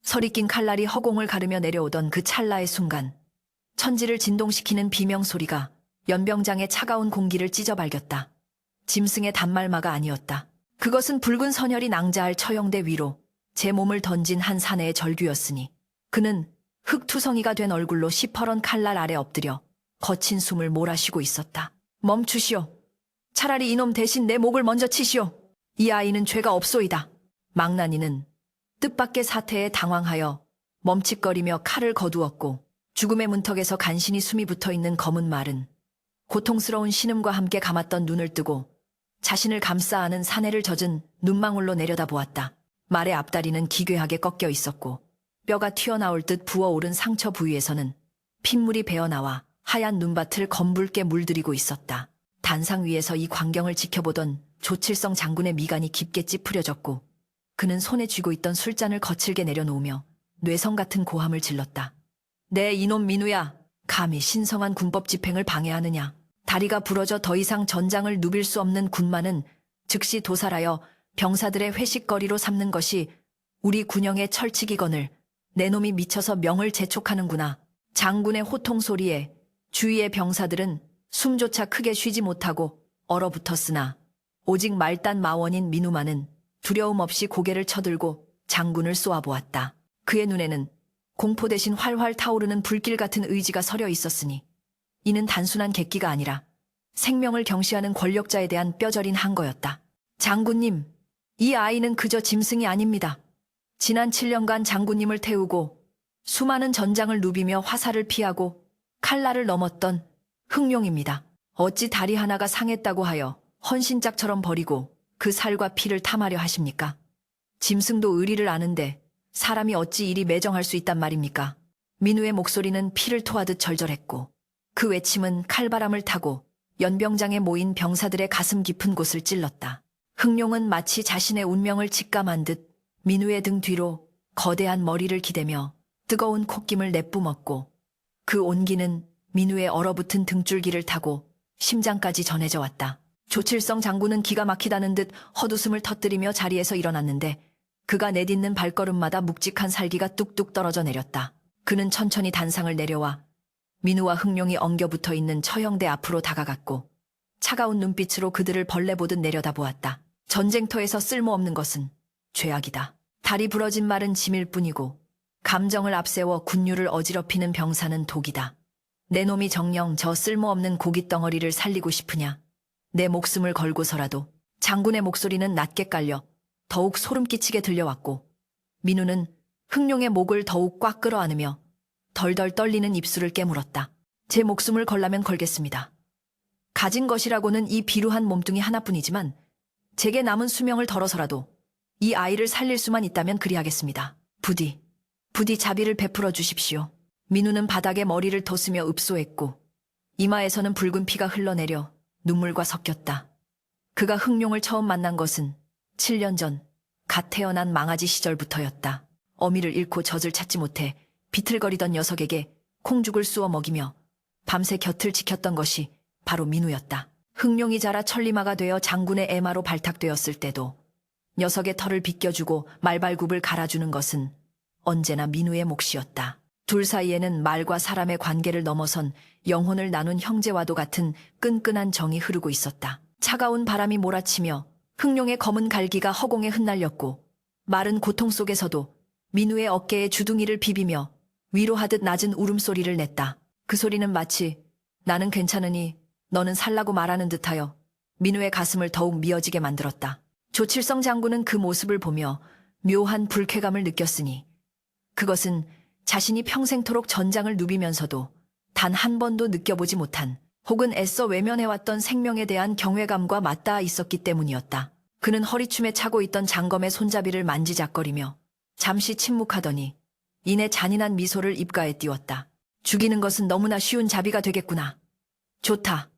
서리 낀 칼날이 허공을 가르며 내려오던 그 찰나의 순간 천지를 진동시키는 비명소리가 연병장의 차가운 공기를 찢어발겼다. 짐승의 단말마가 아니었다. 그것은 붉은 선혈이 낭자할 처형대 위로 제 몸을 던진 한 사내의 절규였으니 그는 흙투성이가 된 얼굴로 시퍼런 칼날 아래 엎드려 거친 숨을 몰아쉬고 있었다. 멈추시오. 차라리 이놈 대신 내 목을 먼저 치시오. 이 아이는 죄가 없소이다. 망나니는 뜻밖의 사태에 당황하여 멈칫거리며 칼을 거두었고 죽음의 문턱에서 간신히 숨이 붙어있는 검은 말은 고통스러운 신음과 함께 감았던 눈을 뜨고 자신을 감싸 안은 사내를 젖은 눈망울로 내려다보았다. 말의 앞다리는 기괴하게 꺾여 있었고 뼈가 튀어나올 듯 부어오른 상처 부위에서는 핏물이 배어나와 하얀 눈밭을 검붉게 물들이고 있었다. 단상 위에서 이 광경을 지켜보던 조칠성 장군의 미간이 깊게 찌푸려졌고 그는 손에 쥐고 있던 술잔을 거칠게 내려놓으며 뇌성 같은 고함을 질렀다. 내 이놈 민우야, 감히 신성한 군법 집행을 방해하느냐. 다리가 부러져 더 이상 전장을 누빌 수 없는 군마는 즉시 도살하여 병사들의 회식거리로 삼는 것이 우리 군영의 철칙이거늘 내 놈이 미쳐서 명을 재촉하는구나. 장군의 호통 소리에 주위의 병사들은 숨조차 크게 쉬지 못하고 얼어붙었으나 오직 말단 마원인 민우만은 두려움 없이 고개를 쳐들고 장군을 쏘아보았다. 그의 눈에는 공포 대신 활활 타오르는 불길 같은 의지가 서려 있었으니 이는 단순한 객기가 아니라 생명을 경시하는 권력자에 대한 뼈저린 항거였다. 장군님, 이 아이는 그저 짐승이 아닙니다. 지난 7년간 장군님을 태우고 수많은 전장을 누비며 화살을 피하고 칼날을 넘었던 흑룡입니다. 어찌 다리 하나가 상했다고 하여 헌신짝처럼 버리고 그 살과 피를 탐하려 하십니까? 짐승도 의리를 아는데 사람이 어찌 이리 매정할 수 있단 말입니까? 민우의 목소리는 피를 토하듯 절절했고 그 외침은 칼바람을 타고 연병장에 모인 병사들의 가슴 깊은 곳을 찔렀다. 흑룡은 마치 자신의 운명을 직감한 듯 민우의 등 뒤로 거대한 머리를 기대며 뜨거운 콧김을 내뿜었고 그 온기는 민우의 얼어붙은 등줄기를 타고 심장까지 전해져 왔다. 조칠성 장군은 기가 막히다는 듯 헛웃음을 터뜨리며 자리에서 일어났는데 그가 내딛는 발걸음마다 묵직한 살기가 뚝뚝 떨어져 내렸다. 그는 천천히 단상을 내려와 민우와 흑룡이 엉겨붙어 있는 처형대 앞으로 다가갔고 차가운 눈빛으로 그들을 벌레 보듯 내려다보았다. 전쟁터에서 쓸모없는 것은 죄악이다. 다리 부러진 말은 짐일 뿐이고 감정을 앞세워 군유를 어지럽히는 병사는 독이다. 내 놈이 정녕 저 쓸모없는 고깃덩어리를 살리고 싶으냐. 내 목숨을 걸고서라도. 장군의 목소리는 낮게 깔려 더욱 소름 끼치게 들려왔고 민우는 흑룡의 목을 더욱 꽉 끌어안으며 덜덜 떨리는 입술을 깨물었다. 제 목숨을 걸라면 걸겠습니다. 가진 것이라고는 이 비루한 몸뚱이 하나뿐이지만 제게 남은 수명을 덜어서라도 이 아이를 살릴 수만 있다면 그리하겠습니다. 부디 자비를 베풀어 주십시오. 민우는 바닥에 머리를 뒀으며 읍소했고 이마에서는 붉은 피가 흘러내려 눈물과 섞였다. 그가 흑룡을 처음 만난 것은 7년 전 갓 태어난 망아지 시절부터였다. 어미를 잃고 젖을 찾지 못해 비틀거리던 녀석에게 콩죽을 쑤어 먹이며 밤새 곁을 지켰던 것이 바로 민우였다. 흑룡이 자라 천리마가 되어 장군의 애마로 발탁되었을 때도 녀석의 털을 빗겨주고 말발굽을 갈아주는 것은 언제나 민우의 몫이었다. 둘 사이에는 말과 사람의 관계를 넘어선 영혼을 나눈 형제와도 같은 끈끈한 정이 흐르고 있었다. 차가운 바람이 몰아치며 흑룡의 검은 갈기가 허공에 흩날렸고 마른 고통 속에서도 민우의 어깨에 주둥이를 비비며 위로하듯 낮은 울음소리를 냈다. 그 소리는 마치 나는 괜찮으니 너는 살라고 말하는 듯하여 민우의 가슴을 더욱 미어지게 만들었다. 조칠성 장군은 그 모습을 보며 묘한 불쾌감을 느꼈으니 그것은 자신이 평생토록 전장을 누비면서도 단 한 번도 느껴보지 못한 혹은 애써 외면해왔던 생명에 대한 경외감과 맞닿아 있었기 때문이었다. 그는 허리춤에 차고 있던 장검의 손잡이를 만지작거리며 잠시 침묵하더니 이내 잔인한 미소를 입가에 띄웠다. 죽이는 것은 너무나 쉬운 자비가 되겠구나. 좋다.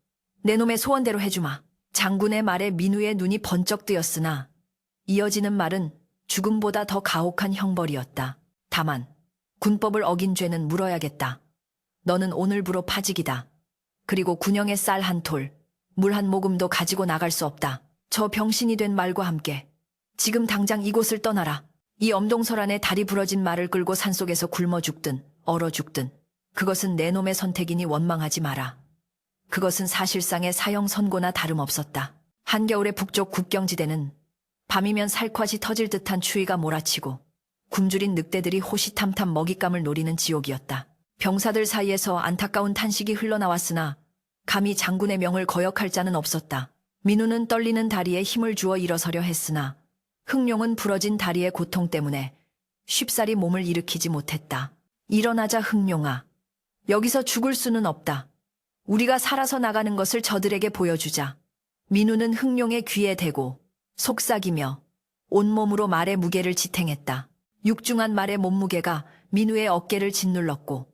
내 놈의 소원대로 해주마. 장군의 말에 민우의 눈이 번쩍 뜨였으나 이어지는 말은 죽음보다 더 가혹한 형벌이었다. 다만 군법을 어긴 죄는 물어야겠다. 너는 오늘부로 파직이다. 그리고 군영의 쌀 한 톨, 물 한 모금도 가지고 나갈 수 없다. 저 병신이 된 말과 함께 지금 당장 이곳을 떠나라. 이 엄동설 안에 다리 부러진 말을 끌고 산속에서 굶어 죽든 얼어 죽든 그것은 내 놈의 선택이니 원망하지 마라. 그것은 사실상의 사형 선고나 다름없었다. 한겨울의 북쪽 국경지대는 밤이면 살갗이 터질 듯한 추위가 몰아치고 굶주린 늑대들이 호시탐탐 먹잇감을 노리는 지옥이었다. 병사들 사이에서 안타까운 탄식이 흘러나왔으나 감히 장군의 명을 거역할 자는 없었다. 민우는 떨리는 다리에 힘을 주어 일어서려 했으나 흥룡은 부러진 다리의 고통 때문에 쉽사리 몸을 일으키지 못했다. 일어나자 흥룡아. 여기서 죽을 수는 없다. 우리가 살아서 나가는 것을 저들에게 보여주자. 민우는 흥룡의 귀에 대고 속삭이며 온몸으로 말의 무게를 지탱했다. 육중한 말의 몸무게가 민우의 어깨를 짓눌렀고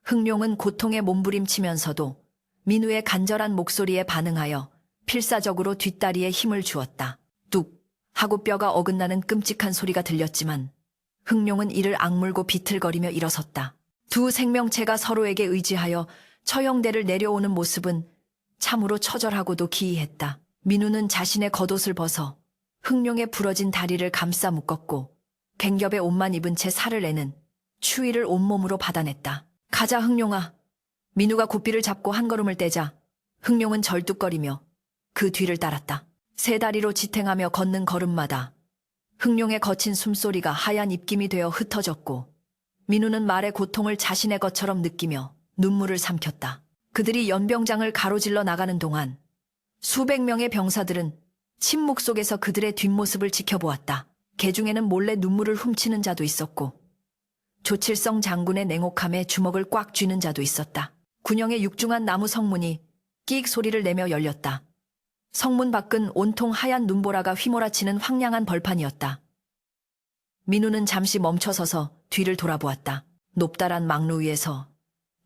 흥룡은 고통에 몸부림치면서도 민우의 간절한 목소리에 반응하여 필사적으로 뒷다리에 힘을 주었다. 뚝 하고 뼈가 어긋나는 끔찍한 소리가 들렸지만 흥룡은 이를 악물고 비틀거리며 일어섰다. 두 생명체가 서로에게 의지하여 처형대를 내려오는 모습은 참으로 처절하고도 기이했다. 민우는 자신의 겉옷을 벗어 흥룡의 부러진 다리를 감싸 묶었고 갱겹의 옷만 입은 채 살을 내는 추위를 온몸으로 받아냈다. 가자 흥룡아. 민우가 고삐를 잡고 한 걸음을 떼자 흥룡은 절뚝거리며 그 뒤를 따랐다. 세 다리로 지탱하며 걷는 걸음마다 흥룡의 거친 숨소리가 하얀 입김이 되어 흩어졌고 민우는 말의 고통을 자신의 것처럼 느끼며 눈물을 삼켰다. 그들이 연병장을 가로질러 나가는 동안 수백 명의 병사들은 침묵 속에서 그들의 뒷모습을 지켜보았다. 개중에는 몰래 눈물을 훔치는 자도 있었고 조칠성 장군의 냉혹함에 주먹을 꽉 쥐는 자도 있었다. 군영의 육중한 나무 성문이 끼익 소리를 내며 열렸다. 성문 밖은 온통 하얀 눈보라가 휘몰아치는 황량한 벌판이었다. 민우는 잠시 멈춰서서 뒤를 돌아보았다. 높다란 망루 위에서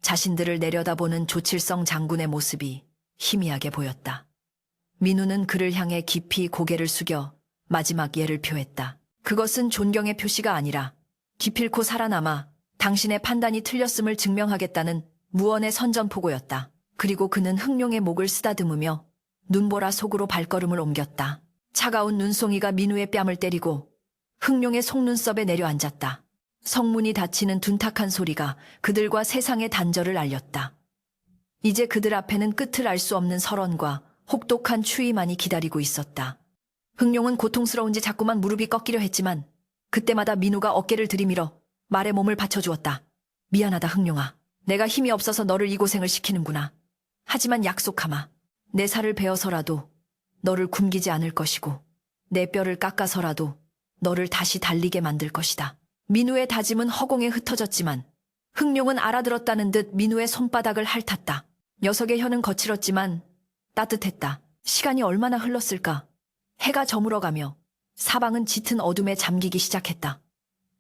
자신들을 내려다보는 조칠성 장군의 모습이 희미하게 보였다. 민우는 그를 향해 깊이 고개를 숙여 마지막 예를 표했다. 그것은 존경의 표시가 아니라 기필코 살아남아 당신의 판단이 틀렸음을 증명하겠다는 무언의 선전포고였다. 그리고 그는 흥룡의 목을 쓰다듬으며 눈보라 속으로 발걸음을 옮겼다. 차가운 눈송이가 민우의 뺨을 때리고 흥룡의 속눈썹에 내려앉았다. 성문이 닫히는 둔탁한 소리가 그들과 세상의 단절을 알렸다. 이제 그들 앞에는 끝을 알 수 없는 설원과 혹독한 추위만이 기다리고 있었다. 흥룡은 고통스러운지 자꾸만 무릎이 꺾이려 했지만 그때마다 민우가 어깨를 들이밀어 말의 몸을 받쳐주었다. 미안하다 흥룡아. 내가 힘이 없어서 너를 이 고생을 시키는구나. 하지만 약속하마. 내 살을 베어서라도 너를 굶기지 않을 것이고 내 뼈를 깎아서라도 너를 다시 달리게 만들 것이다. 민우의 다짐은 허공에 흩어졌지만 흥룡은 알아들었다는 듯 민우의 손바닥을 핥았다. 녀석의 혀는 거칠었지만 따뜻했다. 시간이 얼마나 흘렀을까? 해가 저물어가며 사방은 짙은 어둠에 잠기기 시작했다.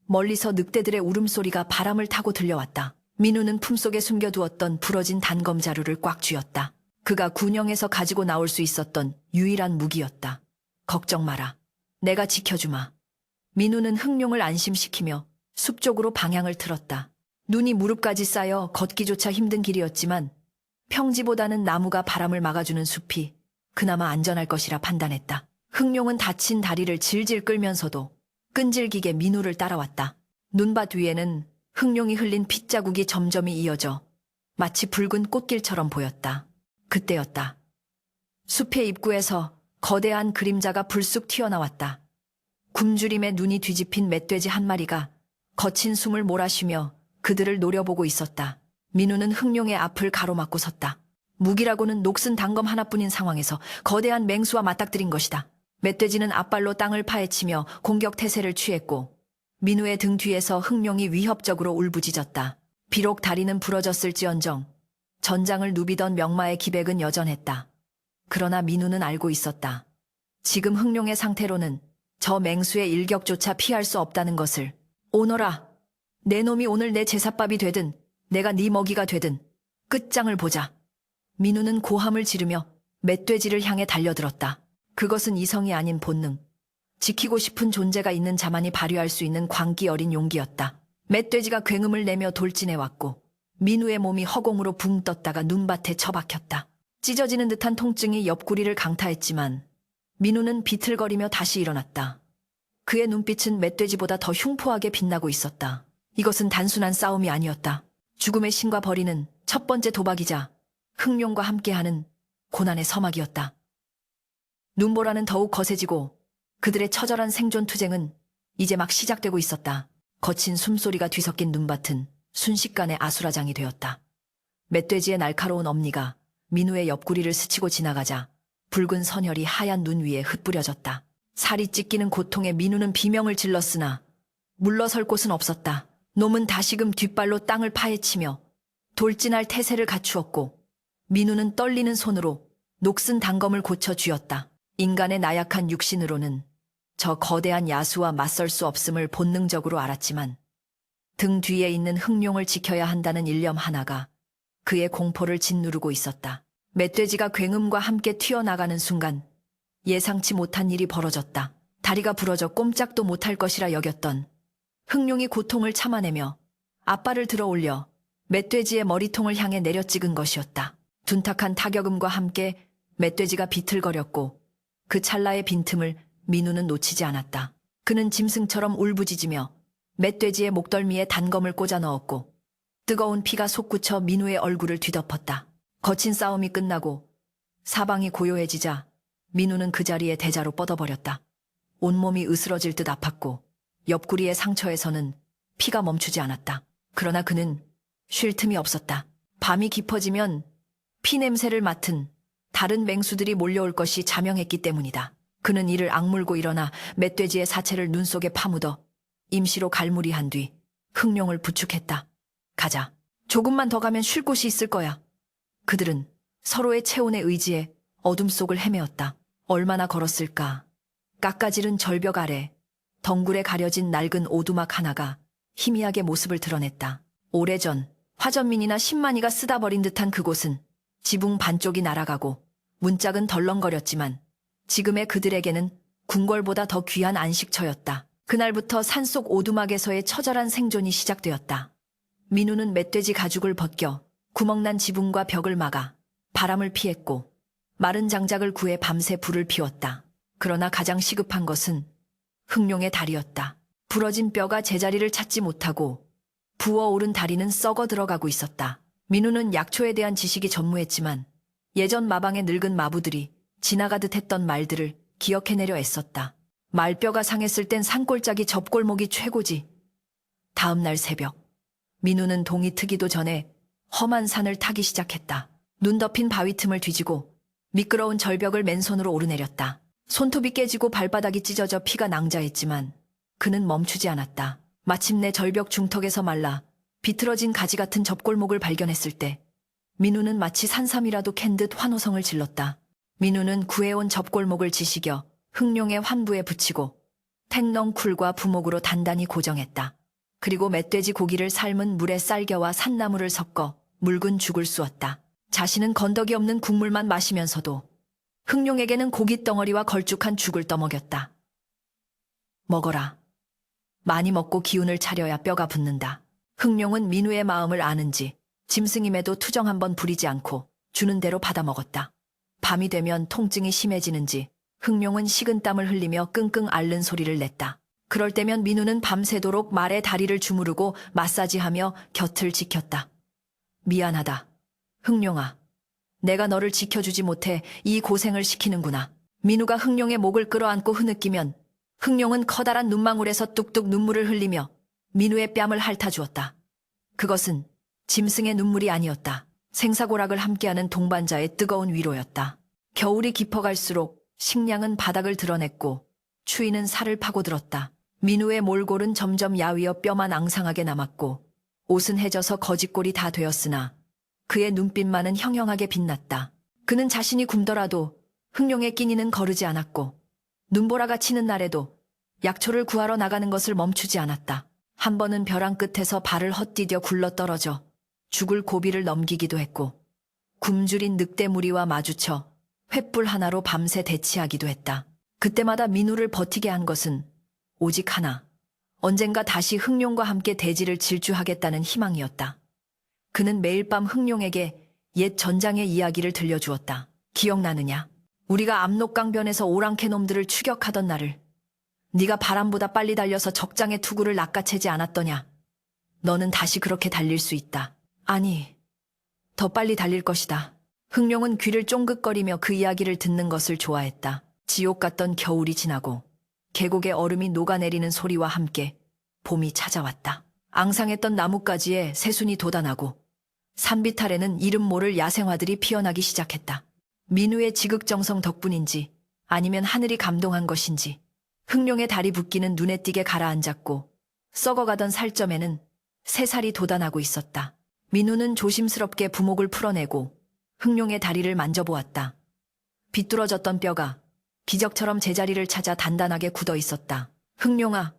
멀리서 늑대들의 울음소리가 바람을 타고 들려왔다. 민우는 품속에 숨겨두었던 부러진 단검 자루를 꽉 쥐었다. 그가 군영에서 가지고 나올 수 있었던 유일한 무기였다. 걱정 마라. 내가 지켜주마. 민우는 흥룡을 안심시키며 숲 쪽으로 방향을 틀었다. 눈이 무릎까지 쌓여 걷기조차 힘든 길이었지만 평지보다는 나무가 바람을 막아주는 숲이 그나마 안전할 것이라 판단했다. 흥룡은 다친 다리를 질질 끌면서도 끈질기게 민우를 따라왔다. 눈밭 위에는 흥룡이 흘린 핏자국이 점점이 이어져 마치 붉은 꽃길처럼 보였다. 그때였다. 숲의 입구에서 거대한 그림자가 불쑥 튀어나왔다. 굶주림에 눈이 뒤집힌 멧돼지 한 마리가 거친 숨을 몰아쉬며 그들을 노려보고 있었다. 민우는 흥룡의 앞을 가로막고 섰다. 무기라고는 녹슨 단검 하나뿐인 상황에서 거대한 맹수와 맞닥뜨린 것이다. 멧돼지는 앞발로 땅을 파헤치며 공격 태세를 취했고 민우의 등 뒤에서 흥룡이 위협적으로 울부짖었다. 비록 다리는 부러졌을지언정 전장을 누비던 명마의 기백은 여전했다. 그러나 민우는 알고 있었다. 지금 흥룡의 상태로는 저 맹수의 일격조차 피할 수 없다는 것을. 오너라. 내 놈이 오늘 내 제삿밥이 되든 내가 네 먹이가 되든 끝장을 보자. 민우는 고함을 지르며 멧돼지를 향해 달려들었다. 그것은 이성이 아닌 본능. 지키고 싶은 존재가 있는 자만이 발휘할 수 있는 광기 어린 용기였다. 멧돼지가 굉음을 내며 돌진해왔고 민우의 몸이 허공으로 붕 떴다가 눈밭에 처박혔다. 찢어지는 듯한 통증이 옆구리를 강타했지만 민우는 비틀거리며 다시 일어났다. 그의 눈빛은 멧돼지보다 더 흉포하게 빛나고 있었다. 이것은 단순한 싸움이 아니었다. 죽음의 신과 벌이는 첫 번째 도박이자 흥룡과 함께하는 고난의 서막이었다. 눈보라는 더욱 거세지고 그들의 처절한 생존 투쟁은 이제 막 시작되고 있었다. 거친 숨소리가 뒤섞인 눈밭은 순식간에 아수라장이 되었다. 멧돼지의 날카로운 엄니가 민우의 옆구리를 스치고 지나가자 붉은 선혈이 하얀 눈 위에 흩뿌려졌다. 살이 찢기는 고통에 민우는 비명을 질렀으나 물러설 곳은 없었다. 놈은 다시금 뒷발로 땅을 파헤치며 돌진할 태세를 갖추었고 민우는 떨리는 손으로 녹슨 단검을 고쳐 쥐었다. 인간의 나약한 육신으로는 저 거대한 야수와 맞설 수 없음을 본능적으로 알았지만 등 뒤에 있는 흥룡을 지켜야 한다는 일념 하나가 그의 공포를 짓누르고 있었다. 멧돼지가 굉음과 함께 튀어나가는 순간 예상치 못한 일이 벌어졌다. 다리가 부러져 꼼짝도 못할 것이라 여겼던 흥룡이 고통을 참아내며 앞발을 들어 올려 멧돼지의 머리통을 향해 내려찍은 것이었다. 둔탁한 타격음과 함께 멧돼지가 비틀거렸고 그 찰나의 빈틈을 민우는 놓치지 않았다. 그는 짐승처럼 울부짖으며 멧돼지의 목덜미에 단검을 꽂아 넣었고 뜨거운 피가 솟구쳐 민우의 얼굴을 뒤덮었다. 거친 싸움이 끝나고 사방이 고요해지자 민우는 그 자리에 대자로 뻗어버렸다. 온몸이 으스러질 듯 아팠고 옆구리의 상처에서는 피가 멈추지 않았다. 그러나 그는 쉴 틈이 없었다. 밤이 깊어지면 피 냄새를 맡은 다른 맹수들이 몰려올 것이 자명했기 때문이다. 그는 이를 악물고 일어나 멧돼지의 사체를 눈 속에 파묻어 임시로 갈무리한 뒤 흥룡을 부축했다. 가자. 조금만 더 가면 쉴 곳이 있을 거야. 그들은 서로의 체온에 의지해 어둠 속을 헤매었다. 얼마나 걸었을까. 깎아지른 절벽 아래 덩굴에 가려진 낡은 오두막 하나가 희미하게 모습을 드러냈다. 오래전 화전민이나 신만이가 쓰다 버린 듯한 그곳은 지붕 반쪽이 날아가고 문짝은 덜렁거렸지만 지금의 그들에게는 궁궐보다 더 귀한 안식처였다. 그날부터 산속 오두막에서의 처절한 생존이 시작되었다. 민우는 멧돼지 가죽을 벗겨 구멍난 지붕과 벽을 막아 바람을 피했고 마른 장작을 구해 밤새 불을 피웠다. 그러나 가장 시급한 것은 흥룡의 다리였다. 부러진 뼈가 제자리를 찾지 못하고 부어오른 다리는 썩어 들어가고 있었다. 민우는 약초에 대한 지식이 전무했지만 예전 마방의 늙은 마부들이 지나가듯 했던 말들을 기억해내려 애썼다. 말뼈가 상했을 땐 산골짜기 접골목이 최고지. 다음 날 새벽 민우는 동이 트기도 전에 험한 산을 타기 시작했다. 눈 덮인 바위 틈을 뒤지고 미끄러운 절벽을 맨손으로 오르내렸다. 손톱이 깨지고 발바닥이 찢어져 피가 낭자했지만 그는 멈추지 않았다. 마침내 절벽 중턱에서 말라 비틀어진 가지 같은 접골목을 발견했을 때 민우는 마치 산삼이라도 캔 듯 환호성을 질렀다. 민우는 구해온 접골목을 지식여 흥룡의 환부에 붙이고 택넝쿨과 부목으로 단단히 고정했다. 그리고 멧돼지 고기를 삶은 물에 쌀겨와 산나물을 섞어 묽은 죽을 쑤었다. 자신은 건더기 없는 국물만 마시면서도 흥룡에게는 고기 덩어리와 걸쭉한 죽을 떠먹였다. 먹어라. 많이 먹고 기운을 차려야 뼈가 붙는다. 흥룡은 민우의 마음을 아는지 짐승임에도 투정 한번 부리지 않고 주는 대로 받아 먹었다. 밤이 되면 통증이 심해지는지 흥룡은 식은땀을 흘리며 끙끙 앓는 소리를 냈다. 그럴 때면 민우는 밤새도록 말의 다리를 주무르고 마사지하며 곁을 지켰다. 미안하다. 흥룡아. 내가 너를 지켜주지 못해 이 고생을 시키는구나. 민우가 흥룡의 목을 끌어안고 흐느끼면 흥룡은 커다란 눈망울에서 뚝뚝 눈물을 흘리며 민우의 뺨을 핥아주었다. 그것은 짐승의 눈물이 아니었다. 생사고락을 함께하는 동반자의 뜨거운 위로였다. 겨울이 깊어갈수록 식량은 바닥을 드러냈고 추위는 살을 파고들었다. 민우의 몰골은 점점 야위어 뼈만 앙상하게 남았고 옷은 해져서 거짓골이 다 되었으나 그의 눈빛만은 형형하게 빛났다. 그는 자신이 굶더라도 흥룡의 끼니는 거르지 않았고 눈보라가 치는 날에도 약초를 구하러 나가는 것을 멈추지 않았다. 한 번은 벼랑 끝에서 발을 헛디뎌 굴러떨어져 죽을 고비를 넘기기도 했고 굶주린 늑대 무리와 마주쳐 횃불 하나로 밤새 대치하기도 했다. 그때마다 민우를 버티게 한 것은 오직 하나, 언젠가 다시 흥룡과 함께 대지를 질주하겠다는 희망이었다. 그는 매일 밤 흥룡에게 옛 전장의 이야기를 들려주었다. 기억나느냐? 우리가 압록강변에서 오랑캐 놈들을 추격하던 날을. 네가 바람보다 빨리 달려서 적장의 투구를 낚아채지 않았더냐. 너는 다시 그렇게 달릴 수 있다. 아니, 더 빨리 달릴 것이다. 흥룡은 귀를 쫑긋거리며 그 이야기를 듣는 것을 좋아했다. 지옥 같던 겨울이 지나고 계곡에 얼음이 녹아내리는 소리와 함께 봄이 찾아왔다. 앙상했던 나뭇가지에 새순이 돋아나고 산비탈에는 이름 모를 야생화들이 피어나기 시작했다. 민우의 지극정성 덕분인지 아니면 하늘이 감동한 것인지 흥룡의 다리 붓기는 눈에 띄게 가라앉았고 썩어가던 살점에는 새살이 돋아나고 있었다. 민우는 조심스럽게 부목을 풀어내고 흥룡의 다리를 만져보았다. 비뚤어졌던 뼈가 기적처럼 제자리를 찾아 단단하게 굳어 있었다. 흥룡아,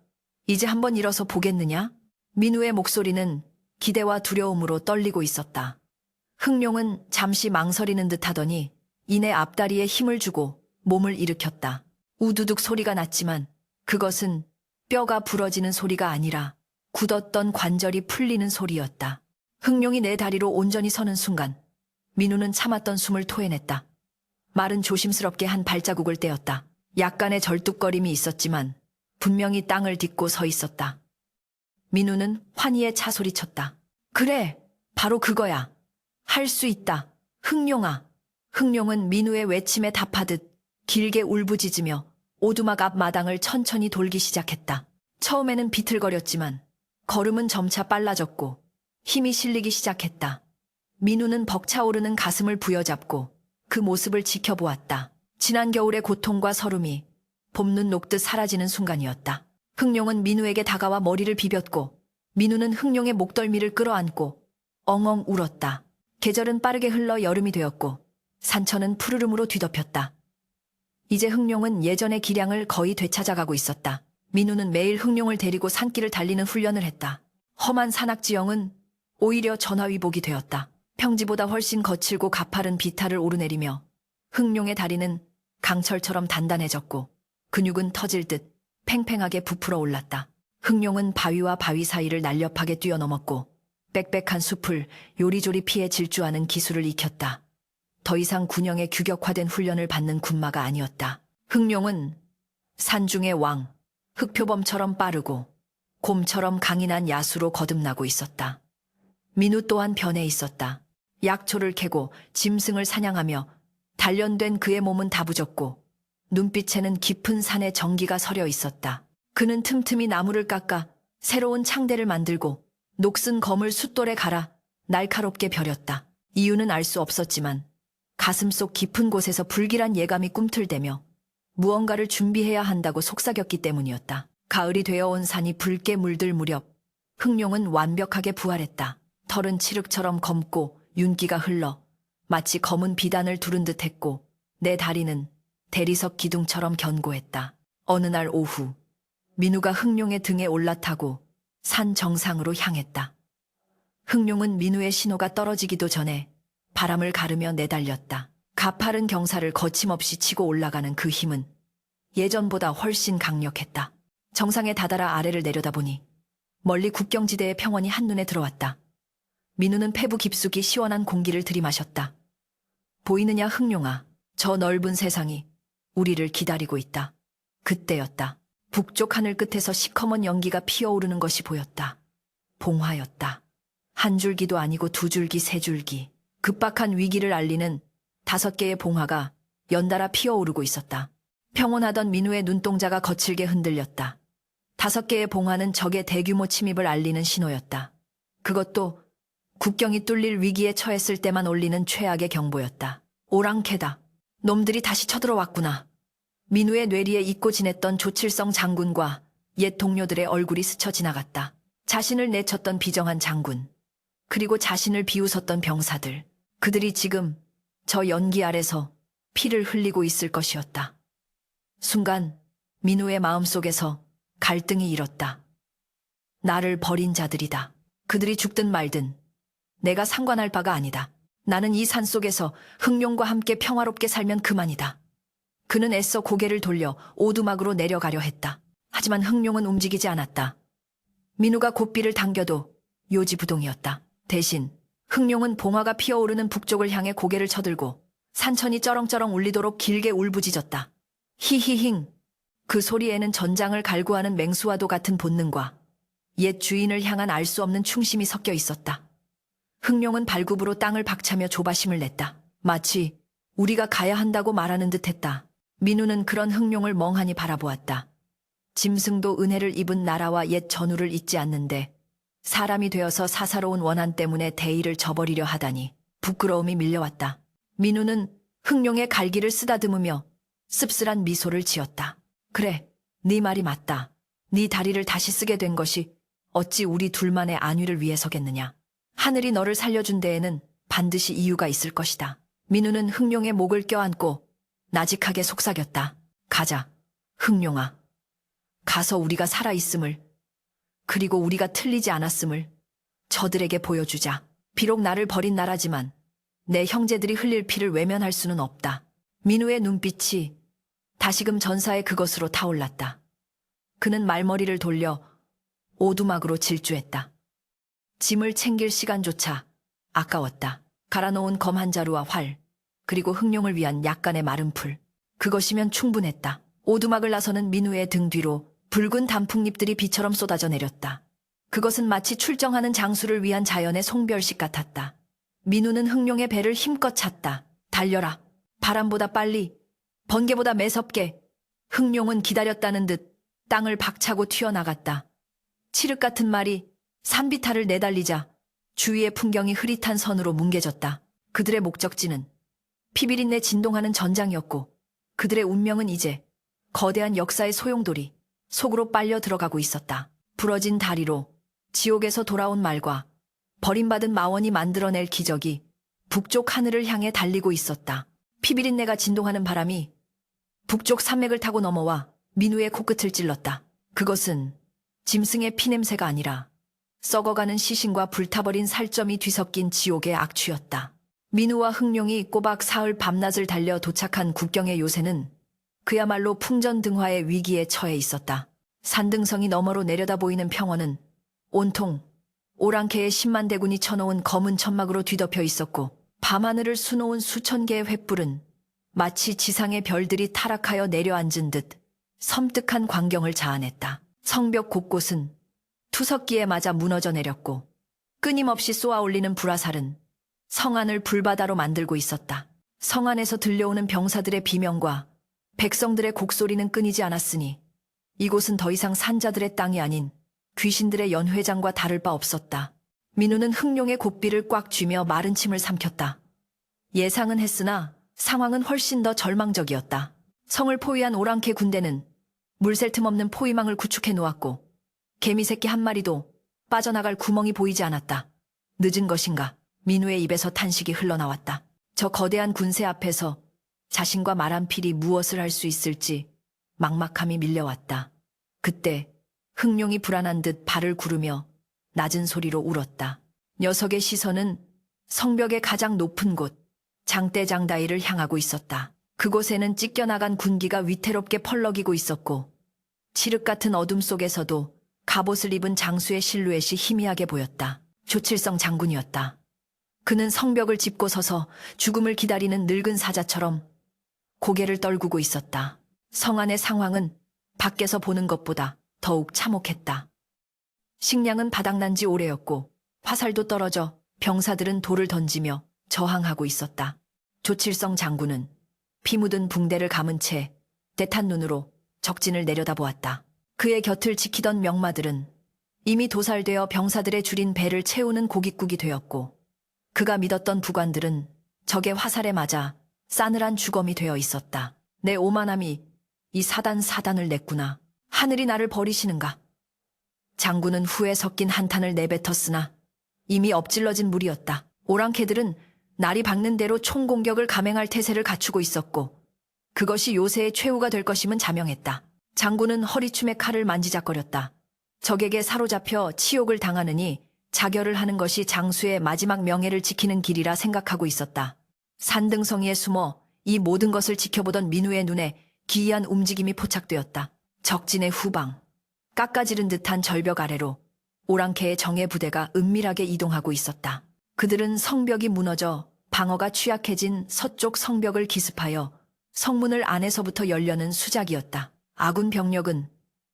이제 한번 일어서 보겠느냐? 민우의 목소리는 기대와 두려움으로 떨리고 있었다. 흥룡은 잠시 망설이는 듯 하더니 이내 앞다리에 힘을 주고 몸을 일으켰다. 우두둑 소리가 났지만 그것은 뼈가 부러지는 소리가 아니라 굳었던 관절이 풀리는 소리였다. 흥룡이 내 다리로 온전히 서는 순간 민우는 참았던 숨을 토해냈다. 말은 조심스럽게 한 발자국을 떼었다. 약간의 절뚝거림이 있었지만 분명히 땅을 딛고 서 있었다. 민우는 환희에 차 소리쳤다. 그래, 바로 그거야. 할 수 있다. 흥룡아. 흥룡은 민우의 외침에 답하듯 길게 울부짖으며 오두막 앞 마당을 천천히 돌기 시작했다. 처음에는 비틀거렸지만 걸음은 점차 빨라졌고 힘이 실리기 시작했다. 민우는 벅차오르는 가슴을 부여잡고 그 모습을 지켜보았다. 지난 겨울의 고통과 서름이 봄눈 녹듯 사라지는 순간이었다. 흥룡은 민우에게 다가와 머리를 비볐고 민우는 흥룡의 목덜미를 끌어안고 엉엉 울었다. 계절은 빠르게 흘러 여름이 되었고 산천은 푸르름으로 뒤덮였다. 이제 흥룡은 예전의 기량을 거의 되찾아가고 있었다. 민우는 매일 흥룡을 데리고 산길을 달리는 훈련을 했다. 험한 산악지형은 오히려 전화위복이 되었다. 평지보다 훨씬 거칠고 가파른 비탈을 오르내리며 흥룡의 다리는 강철처럼 단단해졌고 근육은 터질 듯 팽팽하게 부풀어 올랐다. 흥룡은 바위와 바위 사이를 날렵하게 뛰어넘었고 빽빽한 숲을 요리조리 피해 질주하는 기술을 익혔다. 더 이상 군형의 규격화된 훈련을 받는 군마가 아니었다. 흥룡은 산중의 왕, 흑표범처럼 빠르고 곰처럼 강인한 야수로 거듭나고 있었다. 민우 또한 변해 있었다. 약초를 캐고 짐승을 사냥하며 단련된 그의 몸은 다부졌고 눈빛에는 깊은 산의 정기가 서려 있었다. 그는 틈틈이 나무를 깎아 새로운 창대를 만들고 녹슨 검을 숫돌에 갈아 날카롭게 벼렸다. 이유는 알 수 없었지만 가슴속 깊은 곳에서 불길한 예감이 꿈틀대며 무언가를 준비해야 한다고 속삭였기 때문이었다. 가을이 되어온 산이 붉게 물들 무렵 흥룡은 완벽하게 부활했다. 털은 칠흑처럼 검고 윤기가 흘러 마치 검은 비단을 두른 듯했고 내 다리는 대리석 기둥처럼 견고했다. 어느 날 오후 민우가 흥룡의 등에 올라타고 산 정상으로 향했다. 흥룡은 민우의 신호가 떨어지기도 전에 바람을 가르며 내달렸다. 가파른 경사를 거침없이 치고 올라가는 그 힘은 예전보다 훨씬 강력했다. 정상에 다다라 아래를 내려다보니 멀리 국경지대의 평원이 한눈에 들어왔다. 민우는 폐부 깊숙이 시원한 공기를 들이마셨다. 보이느냐 흥룡아, 저 넓은 세상이 우리를 기다리고 있다. 그때였다. 북쪽 하늘 끝에서 시커먼 연기가 피어오르는 것이 보였다. 봉화였다. 한 줄기도 아니고 두 줄기, 세 줄기. 급박한 위기를 알리는 5개의 봉화가 연달아 피어오르고 있었다. 평온하던 민우의 눈동자가 거칠게 흔들렸다. 5개의 봉화는 적의 대규모 침입을 알리는 신호였다. 그것도 국경이 뚫릴 위기에 처했을 때만 올리는 최악의 경보였다. 오랑캐다. 놈들이 다시 쳐들어왔구나. 민우의 뇌리에 잊고 지냈던 조칠성 장군과 옛 동료들의 얼굴이 스쳐 지나갔다. 자신을 내쳤던 비정한 장군, 그리고 자신을 비웃었던 병사들. 그들이 지금 저 연기 아래서 피를 흘리고 있을 것이었다. 순간 민우의 마음속에서 갈등이 일었다. 나를 버린 자들이다. 그들이 죽든 말든 내가 상관할 바가 아니다. 나는 이 산속에서 흥룡과 함께 평화롭게 살면 그만이다. 그는 애써 고개를 돌려 오두막으로 내려가려 했다. 하지만 흥룡은 움직이지 않았다. 민우가 고삐를 당겨도 요지부동이었다. 대신 흥룡은 봉화가 피어오르는 북쪽을 향해 고개를 쳐들고 산천이 쩌렁쩌렁 울리도록 길게 울부짖었다. 히히힝. 그 소리에는 전장을 갈구하는 맹수와도 같은 본능과 옛 주인을 향한 알 수 없는 충심이 섞여 있었다. 흥룡은 발굽으로 땅을 박차며 조바심을 냈다. 마치 우리가 가야 한다고 말하는 듯했다. 민우는 그런 흥룡을 멍하니 바라보았다. 짐승도 은혜를 입은 나라와 옛 전우를 잊지 않는데 사람이 되어서 사사로운 원한 때문에 대의를 저버리려 하다니 부끄러움이 밀려왔다. 민우는 흥룡의 갈기를 쓰다듬으며 씁쓸한 미소를 지었다. 그래, 네 말이 맞다. 네 다리를 다시 쓰게 된 것이 어찌 우리 둘만의 안위를 위해서겠느냐. 하늘이 너를 살려준 데에는 반드시 이유가 있을 것이다. 민우는 흥룡의 목을 껴안고 나직하게 속삭였다. 가자, 흥룡아. 가서 우리가 살아있음을, 그리고 우리가 틀리지 않았음을 저들에게 보여주자. 비록 나를 버린 나라지만 내 형제들이 흘릴 피를 외면할 수는 없다. 민우의 눈빛이 다시금 전사의 그것으로 타올랐다. 그는 말머리를 돌려 오두막으로 질주했다. 짐을 챙길 시간조차 아까웠다. 갈아놓은 검 한 자루와 활, 그리고 흥룡을 위한 약간의 마른 풀. 그것이면 충분했다. 오두막을 나서는 민우의 등 뒤로 붉은 단풍잎들이 비처럼 쏟아져 내렸다. 그것은 마치 출정하는 장수를 위한 자연의 송별식 같았다. 민우는 흥룡의 배를 힘껏 찼다. 달려라. 바람보다 빨리, 번개보다 매섭게. 흥룡은 기다렸다는 듯 땅을 박차고 튀어나갔다. 칠흑 같은 말이 산비탈을 내달리자 주위의 풍경이 흐릿한 선으로 뭉개졌다. 그들의 목적지는 피비린내 진동하는 전장이었고 그들의 운명은 이제 거대한 역사의 소용돌이 속으로 빨려 들어가고 있었다. 부러진 다리로 지옥에서 돌아온 말과 버림받은 마원이 만들어낼 기적이 북쪽 하늘을 향해 달리고 있었다. 피비린내가 진동하는 바람이 북쪽 산맥을 타고 넘어와 민우의 코끝을 찔렀다. 그것은 짐승의 피냄새가 아니라 썩어가는 시신과 불타버린 살점이 뒤섞인 지옥의 악취였다. 민우와 흥룡이 꼬박 사흘 밤낮을 달려 도착한 국경의 요새는 그야말로 풍전등화의 위기에 처해 있었다. 산등성이 너머로 내려다 보이는 평원은 온통 오랑캐의 10만 대군이 쳐놓은 검은 천막으로 뒤덮여 있었고 밤하늘을 수놓은 수천 개의 횃불은 마치 지상의 별들이 타락하여 내려앉은 듯 섬뜩한 광경을 자아냈다. 성벽 곳곳은 투석기에 맞아 무너져 내렸고 끊임없이 쏘아올리는 불화살은 성안을 불바다로 만들고 있었다. 성안에서 들려오는 병사들의 비명과 백성들의 곡소리는 끊이지 않았으니 이곳은 더 이상 산자들의 땅이 아닌 귀신들의 연회장과 다를 바 없었다. 민우는 흥룡의 곱비를 꽉 쥐며 마른 침을 삼켰다. 예상은 했으나 상황은 훨씬 더 절망적이었다. 성을 포위한 오랑캐 군대는 물샐 틈 없는 포위망을 구축해 놓았고 개미새끼 한 마리도 빠져나갈 구멍이 보이지 않았다. 늦은 것인가? 민우의 입에서 탄식이 흘러나왔다. 저 거대한 군세 앞에서 자신과 말한필이 무엇을 할 수 있을지 막막함이 밀려왔다. 그때 흥룡이 불안한 듯 발을 구르며 낮은 소리로 울었다. 녀석의 시선은 성벽의 가장 높은 곳 장대장다이를 향하고 있었다. 그곳에는 찢겨나간 군기가 위태롭게 펄럭이고 있었고 칠흑 같은 어둠 속에서도 갑옷을 입은 장수의 실루엣이 희미하게 보였다. 조칠성 장군이었다. 그는 성벽을 짚고 서서 죽음을 기다리는 늙은 사자처럼 고개를 떨구고 있었다. 성 안의 상황은 밖에서 보는 것보다 더욱 참혹했다. 식량은 바닥난 지 오래였고 화살도 떨어져 병사들은 돌을 던지며 저항하고 있었다. 조칠성 장군은 피 묻은 붕대를 감은 채 떼탄 눈으로 적진을 내려다보았다. 그의 곁을 지키던 명마들은 이미 도살되어 병사들의 줄인 배를 채우는 고깃국이 되었고 그가 믿었던 부관들은 적의 화살에 맞아 싸늘한 주검이 되어 있었다. 내 오만함이 이 사단을 냈구나. 하늘이 나를 버리시는가? 장군은 후에 섞인 한탄을 내뱉었으나 이미 엎질러진 물이었다. 오랑캐들은 날이 밝는 대로 총공격을 감행할 태세를 갖추고 있었고 그것이 요새의 최후가 될 것임은 자명했다. 장군은 허리춤에 칼을 만지작거렸다. 적에게 사로잡혀 치욕을 당하느니 자결을 하는 것이 장수의 마지막 명예를 지키는 길이라 생각하고 있었다. 산등성이에 숨어 이 모든 것을 지켜보던 민우의 눈에 기이한 움직임이 포착되었다. 적진의 후방, 깎아지른 듯한 절벽 아래로 오랑캐의 정예 부대가 은밀하게 이동하고 있었다. 그들은 성벽이 무너져 방어가 취약해진 서쪽 성벽을 기습하여 성문을 안에서부터 열려는 수작이었다. 아군 병력은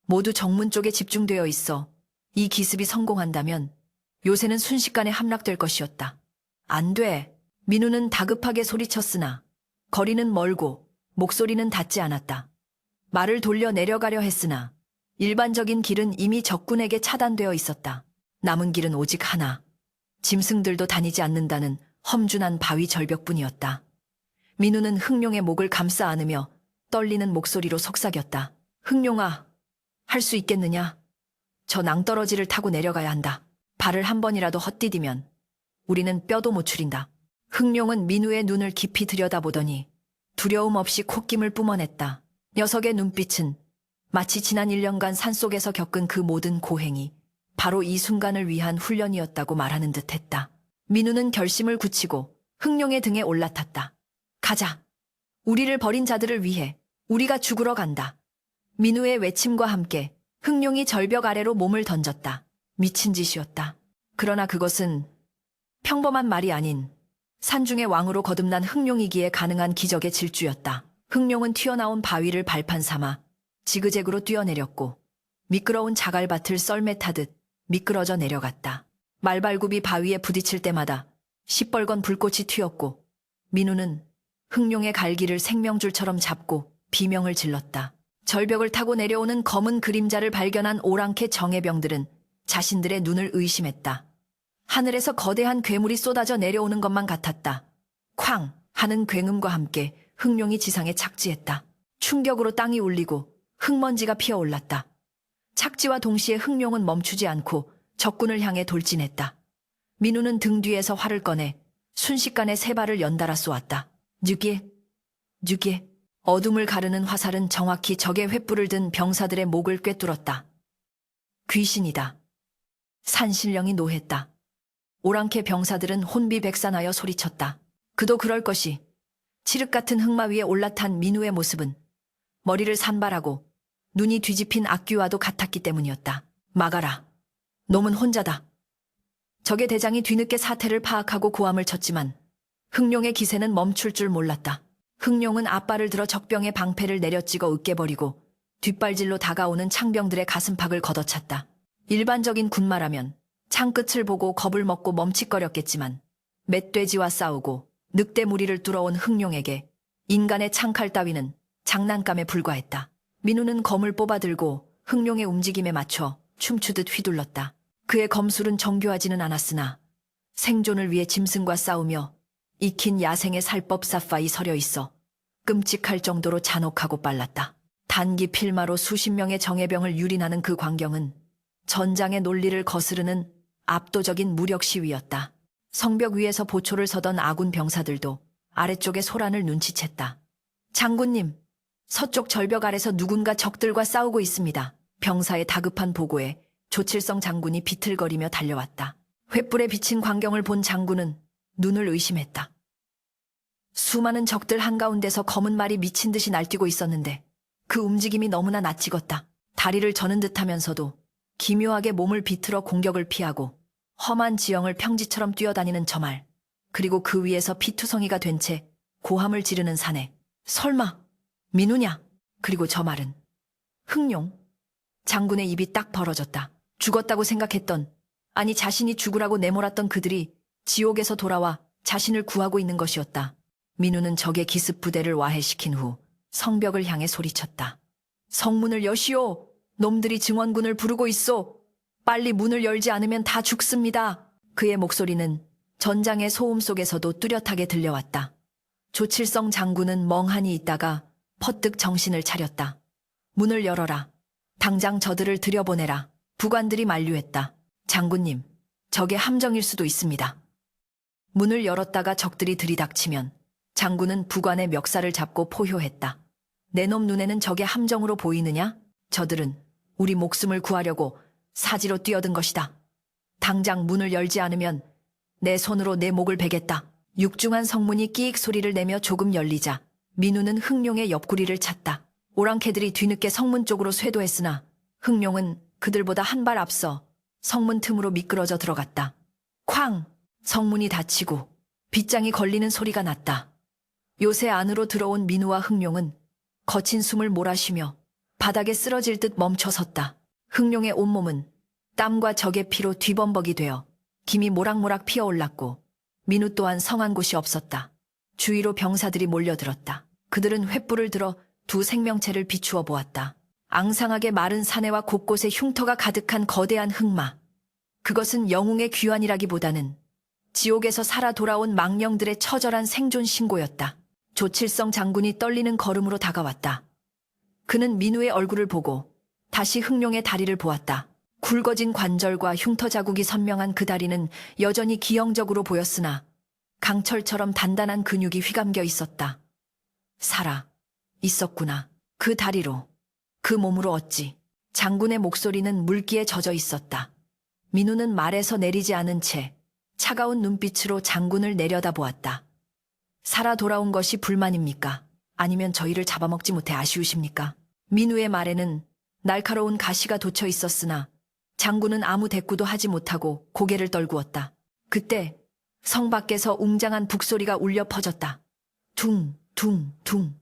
모두 정문 쪽에 집중되어 있어 이 기습이 성공한다면 요새는 순식간에 함락될 것이었다. 안 돼. 민우는 다급하게 소리쳤으나 거리는 멀고 목소리는 닿지 않았다. 말을 돌려 내려가려 했으나 일반적인 길은 이미 적군에게 차단되어 있었다. 남은 길은 오직 하나. 짐승들도 다니지 않는다는 험준한 바위 절벽뿐이었다. 민우는 흥룡의 목을 감싸 안으며 떨리는 목소리로 속삭였다. 흥룡아, 할 수 있겠느냐? 저 낭떠러지를 타고 내려가야 한다. 발을 한 번이라도 헛디디면 우리는 뼈도 못 추린다. 흥룡은 민우의 눈을 깊이 들여다보더니 두려움 없이 콧김을 뿜어냈다. 녀석의 눈빛은 마치 지난 1년간 산속에서 겪은 그 모든 고행이 바로 이 순간을 위한 훈련이었다고 말하는 듯했다. 민우는 결심을 굳히고 흥룡의 등에 올라탔다. 가자. 우리를 버린 자들을 위해 우리가 죽으러 간다. 민우의 외침과 함께 흥룡이 절벽 아래로 몸을 던졌다. 미친 짓이었다. 그러나 그것은 평범한 말이 아닌 산중의 왕으로 거듭난 흥룡이기에 가능한 기적의 질주였다. 흥룡은 튀어나온 바위를 발판 삼아 지그재그로 뛰어내렸고 미끄러운 자갈밭을 썰매 타듯 미끄러져 내려갔다. 말발굽이 바위에 부딪힐 때마다 시뻘건 불꽃이 튀었고 민우는 흥룡의 갈기를 생명줄처럼 잡고 비명을 질렀다. 절벽을 타고 내려오는 검은 그림자를 발견한 오랑캐 정예병들은 자신들의 눈을 의심했다. 하늘에서 거대한 괴물이 쏟아져 내려오는 것만 같았다. 쾅! 하는 굉음과 함께 흥룡이 지상에 착지했다. 충격으로 땅이 울리고 흙먼지가 피어올랐다. 착지와 동시에 흥룡은 멈추지 않고 적군을 향해 돌진했다. 민우는 등 뒤에서 활을 꺼내 순식간에 세 발을 연달아 쏘았다. 뉴기에 어둠을 가르는 화살은 정확히 적의 횃불을 든 병사들의 목을 꿰뚫었다. 귀신이다. 산신령이 노했다. 오랑캐 병사들은 혼비백산하여 소리쳤다. 그도 그럴 것이. 칠흑 같은 흑마 위에 올라탄 민우의 모습은 머리를 산발하고 눈이 뒤집힌 악귀와도 같았기 때문이었다. 막아라. 놈은 혼자다. 적의 대장이 뒤늦게 사태를 파악하고 고함을 쳤지만 흥룡의 기세는 멈출 줄 몰랐다. 흥룡은 앞발을 들어 적병의 방패를 내려찍어 으깨버리고 뒷발질로 다가오는 창병들의 가슴팍을 걷어찼다. 일반적인 군마라면 창끝을 보고 겁을 먹고 멈칫거렸겠지만 멧돼지와 싸우고 늑대 무리를 뚫어온 흥룡에게 인간의 창칼 따위는 장난감에 불과했다. 민우는 검을 뽑아들고 흥룡의 움직임에 맞춰 춤추듯 휘둘렀다. 그의 검술은 정교하지는 않았으나 생존을 위해 짐승과 싸우며 익힌 야생의 살법 사파이 서려 있어 끔찍할 정도로 잔혹하고 빨랐다. 단기 필마로 수십 명의 정예병을 유린하는 그 광경은 전장의 논리를 거스르는 압도적인 무력 시위였다. 성벽 위에서 보초를 서던 아군 병사들도 아래쪽의 소란을 눈치챘다. 장군님, 서쪽 절벽 아래서 누군가 적들과 싸우고 있습니다. 병사의 다급한 보고에 조칠성 장군이 비틀거리며 달려왔다. 횃불에 비친 광경을 본 장군은 눈을 의심했다. 수많은 적들 한가운데서 검은 말이 미친 듯이 날뛰고 있었는데 그 움직임이 너무나 낯익었다. 다리를 저는 듯하면서도 기묘하게 몸을 비틀어 공격을 피하고 험한 지형을 평지처럼 뛰어다니는 저 말, 그리고 그 위에서 피투성이가 된 채 고함을 지르는 사내. 설마 민우냐? 그리고 저 말은 흥룡? 장군의 입이 딱 벌어졌다. 죽었다고 생각했던, 아니 자신이 죽으라고 내몰았던 그들이 지옥에서 돌아와 자신을 구하고 있는 것이었다. 민우는 적의 기습 부대를 와해시킨 후 성벽을 향해 소리쳤다. 성문을 여시오! 놈들이 증원군을 부르고 있소! 빨리 문을 열지 않으면 다 죽습니다. 그의 목소리는 전장의 소음 속에서도 뚜렷하게 들려왔다. 조칠성 장군은 멍하니 있다가 퍼뜩 정신을 차렸다. 문을 열어라. 당장 저들을 들여보내라. 부관들이 만류했다. 장군님, 적의 함정일 수도 있습니다. 문을 열었다가 적들이 들이닥치면 장군은 부관의 멱살을 잡고 포효했다. 내 놈 눈에는 적의 함정으로 보이느냐? 저들은 우리 목숨을 구하려고 사지로 뛰어든 것이다. 당장 문을 열지 않으면 내 손으로 내 목을 베겠다. 육중한 성문이 끼익 소리를 내며 조금 열리자 민우는 흥룡의 옆구리를 찼다. 오랑캐들이 뒤늦게 성문 쪽으로 쇄도했으나 흥룡은 그들보다 한 발 앞서 성문 틈으로 미끄러져 들어갔다. 쾅! 성문이 닫히고 빗장이 걸리는 소리가 났다. 요새 안으로 들어온 민우와 흥룡은 거친 숨을 몰아쉬며 바닥에 쓰러질 듯 멈춰섰다. 흥룡의 온몸은 땀과 적의 피로 뒤범벅이 되어 김이 모락모락 피어올랐고 민우 또한 성한 곳이 없었다. 주위로 병사들이 몰려들었다. 그들은 횃불을 들어 두 생명체를 비추어 보았다. 앙상하게 마른 사내와 곳곳에 흉터가 가득한 거대한 흑마. 그것은 영웅의 귀환이라기보다는 지옥에서 살아 돌아온 망령들의 처절한 생존 신고였다. 조칠성 장군이 떨리는 걸음으로 다가왔다. 그는 민우의 얼굴을 보고 다시 흥룡의 다리를 보았다. 굵어진 관절과 흉터 자국이 선명한 그 다리는 여전히 기형적으로 보였으나 강철처럼 단단한 근육이 휘감겨 있었다. 살아 있었구나. 그 다리로, 그 몸으로 어찌. 장군의 목소리는 물기에 젖어 있었다. 민우는 말에서 내리지 않은 채 차가운 눈빛으로 장군을 내려다보았다. 살아 돌아온 것이 불만입니까? 아니면 저희를 잡아먹지 못해 아쉬우십니까? 민우의 말에는 날카로운 가시가 돋쳐 있었으나 장군은 아무 대꾸도 하지 못하고 고개를 떨구었다. 그때 성 밖에서 웅장한 북소리가 울려 퍼졌다. 둥, 둥, 둥.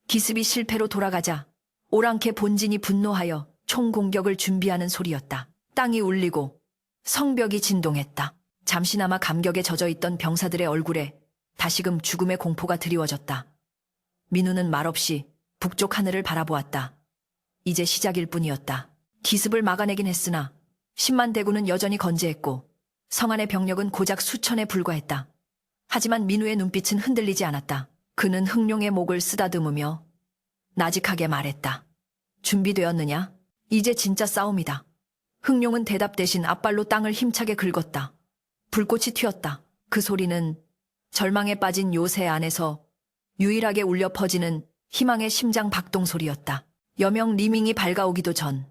기습이 실패로 돌아가자 오랑캐 본진이 분노하여 총공격을 준비하는 소리였다. 땅이 울리고 성벽이 진동했다. 잠시나마 감격에 젖어있던 병사들의 얼굴에 다시금 죽음의 공포가 드리워졌다. 민우는 말없이 북쪽 하늘을 바라보았다. 이제 시작일 뿐이었다. 기습을 막아내긴 했으나 10만 대군은 여전히 건재했고 성 안의 병력은 고작 수천에 불과했다. 하지만 민우의 눈빛은 흔들리지 않았다. 그는 흥룡의 목을 쓰다듬으며 나직하게 말했다. 준비되었느냐? 이제 진짜 싸움이다. 흥룡은 대답 대신 앞발로 땅을 힘차게 긁었다. 불꽃이 튀었다. 그 소리는 절망에 빠진 요새 안에서 유일하게 울려 퍼지는 희망의 심장 박동 소리였다. 여명 리밍이 밝아오기도 전